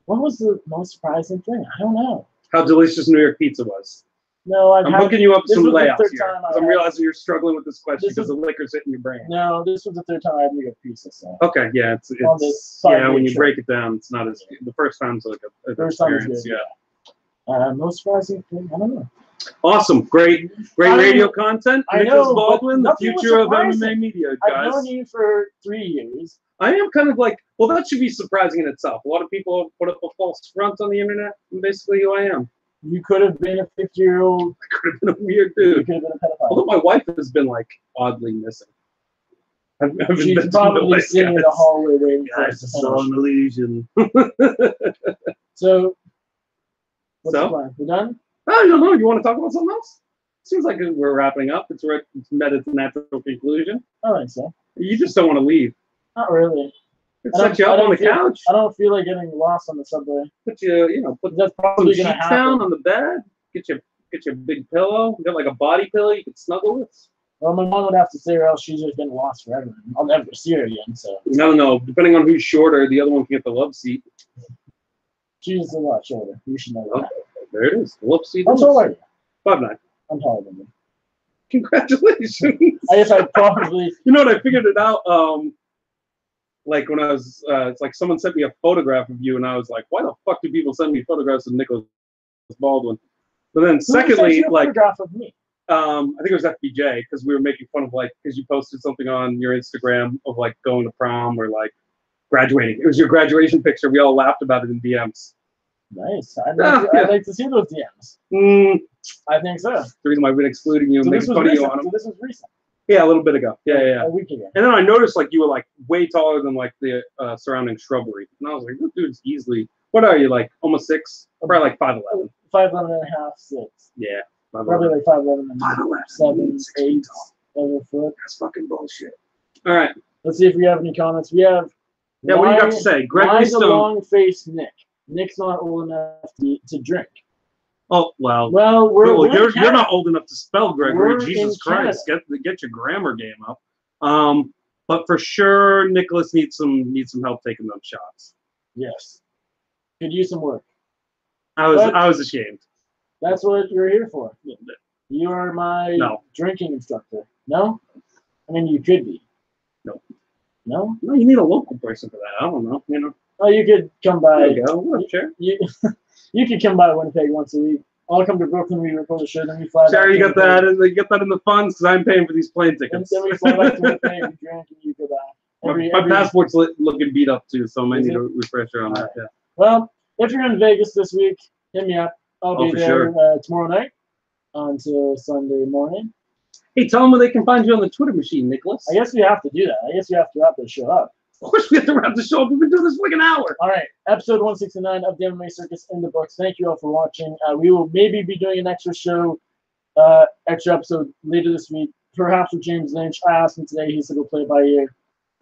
What was the most surprising thing? I don't know. How delicious New York pizza was. No, I'm hooking you up with some layouts here. I'm realizing realizing you're struggling with this question because the liquor's hitting your brain. No, this was the third time I had New York pizza. So. Okay, yeah, it's when you break it down, it's not as the first time's like a first experience. Yeah. Most surprising thing? I don't know. Awesome, great radio content. Nicholas Baldwin, the future of MMA media, guys. I've known you for 3 years. I am kind of like, well, that should be surprising in itself. A lot of people put up a false front on the internet, and basically who I am. You could have been a 50-year-old. I could have been a weird dude. You could have been a pedophile. Although my wife has been like oddly missing. She's probably sitting in the hallway waiting for us to finish. It's all an illusion. So, what's the plan? We done? I don't know. You want to talk about something else? Seems like we're wrapping up. It's met its natural conclusion. I think so. You just don't want to leave. Not really. It set you up on the couch. I don't feel like getting lost on the subway. Put that's probably some gonna sheets happen. down on the bed. Get your big pillow. You got like a body pillow you can snuggle with. Well, my mom would have to stay, or else she's just been lost forever. I'll never see her again. So. No. Depending on who's shorter, the other one can get the love seat. She's a lot shorter. You should know that. There it is. The love seat. How tall are you? 5'9". I'm taller than you. Congratulations. I guess I probably. You know what? I figured it out. Like when I was, it's like someone sent me a photograph of you, and I was like, why the fuck do people send me photographs of Nicholas Baldwin? But then, secondly, like, photograph of me? I think it was FBJ because we were making fun of because you posted something on your Instagram of like going to prom or like graduating. It was your graduation picture. We all laughed about it in DMs. Nice. I'd like to see those DMs. I think so. The reason why I've been excluding you and making fun of you on them. So this was recent. Yeah, a little bit ago. Yeah. A week ago. And then I noticed like you were like way taller than like the surrounding shrubbery. And I was like, this dude's easily, what are you, like almost 6? Probably like 5'11". 5'11" and a half, 6. Yeah. Probably like 5'11" and 7, 8 over foot. That's fucking bullshit. All right. Let's see if we have any comments. We have. Yeah, what do you got to say? Gregory Stone. Long-faced Nick. Nick's not old enough to drink. Oh, well. Well, you're not old enough to spell Gregory. Jesus Christ. Get your grammar game up. But for sure, Nicholas needs some help taking those shots. Yes. Could use some work. I was ashamed. That's what you're here for. You are my drinking instructor. No? I mean, you could be. No. No? No, you need a local person for that. I don't know. You know. Oh, you could come by. There you go. Sure. You could come by Winnipeg once a week. I'll come to Brooklyn. We record a show, then we fly. Sure, you got that, and you get that in the funds because I'm paying for these plane tickets. And then we fly back to Winnipeg, we drink, and you go back. My passport's looking beat up too, so I might need a refresher on that. Yeah. Well, if you're in Vegas this week, hit me up. I'll be there tomorrow night until Sunday morning. Hey, tell them where they can find you on the Twitter machine, Nicholas. I guess we have to do that. I guess we have to wrap this show up. Of course we have to wrap the show up. We've been doing this for like an hour. All right. Episode 169 of the MMA Circus in the books. Thank you all for watching. We will maybe be doing an extra show, extra episode later this week. perhaps with James Lynch. I asked him today. He said we'll play it by ear.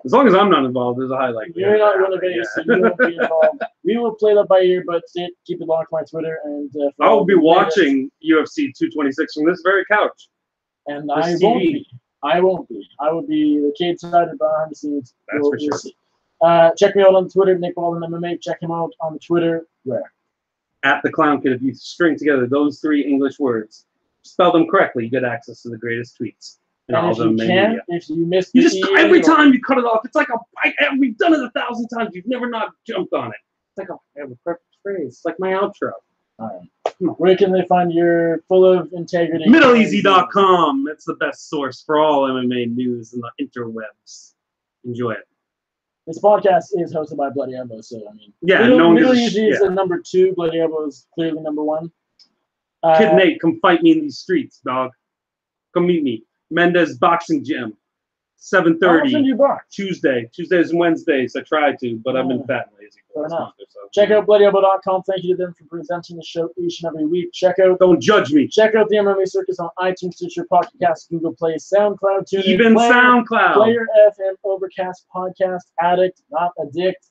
As long as I'm not involved, there's a highlight. You're not going to be, so you won't be involved. We will play that by ear, but keep it locked on my Twitter. And I will be watching UFC 226 from this very couch. And I won't be. I won't be. I will be the kid side behind the scenes. That's for sure. See. Check me out on Twitter, Nick Baldwin MMA. Check him out on Twitter. Where? At the Clown Kid. If you string together those 3 English words, spell them correctly, you get access to the greatest tweets. And if you can, if you miss you just every time you cut it off, it's like we've done it 1,000 times. You've never not jumped on it. It's like I have a perfect phrase. It's like my outro. All right. Where can they find your full of integrity? MiddleEasy.com. That's the best source for all MMA news in the interwebs. Enjoy it. This podcast is hosted by Bloody Elbow, so I mean, yeah, Middle Easy is the number 2. Bloody Elbow is clearly number 1. Kid Nate, come fight me in these streets, dog. Come meet me. Mendez Boxing Gym, 7:30. Tuesdays and Wednesdays. I try to, but I've been fat and lazy. Check out BloodyElbow.com. Thank you to them for presenting the show each and every week. Don't judge me. Check out the MMA Circus on iTunes, Stitcher, Pocket Cast, Google Play, SoundCloud, TuneIn, even SoundCloud, Player FM, Overcast, Podcast Addict, Not Addict,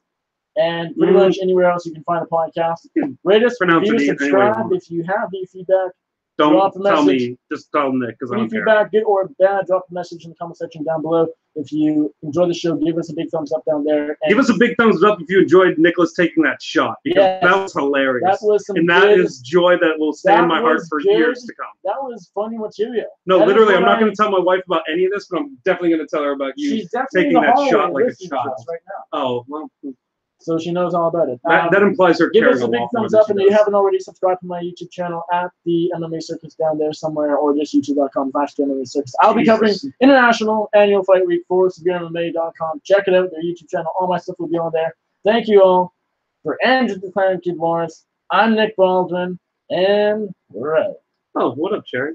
and pretty much anywhere else you can find a podcast. Rate us, review, subscribe. If you have any feedback, don't tell me. Just tell Nick, because I don't care. Feedback, good or bad, drop a message in the comment section down below. If you enjoy the show, give us a big thumbs up down there. And give us a big thumbs up if you enjoyed Nicholas taking that shot, because that was hilarious. That was that is joy that will stay in my heart for years to come. That was funny material. No, literally, I'm not going to tell my wife about any of this, but I'm definitely going to tell her about you taking that shot like a child. Right now. Oh, well. So she knows all about it. That implies her give caring us a big thumbs up, and if you haven't already, subscribe to my YouTube channel at the MMA Circus down there somewhere, or just youtube.com/the MMA Circus. I'll be covering International Annual Fight Week for SevereMMA.com. Check it out, their YouTube channel. All my stuff will be on there. Thank you all. For Andrew the Clown Kid Lawrence, I'm Nick Baldwin, and we're out. Oh, what up, Cherry?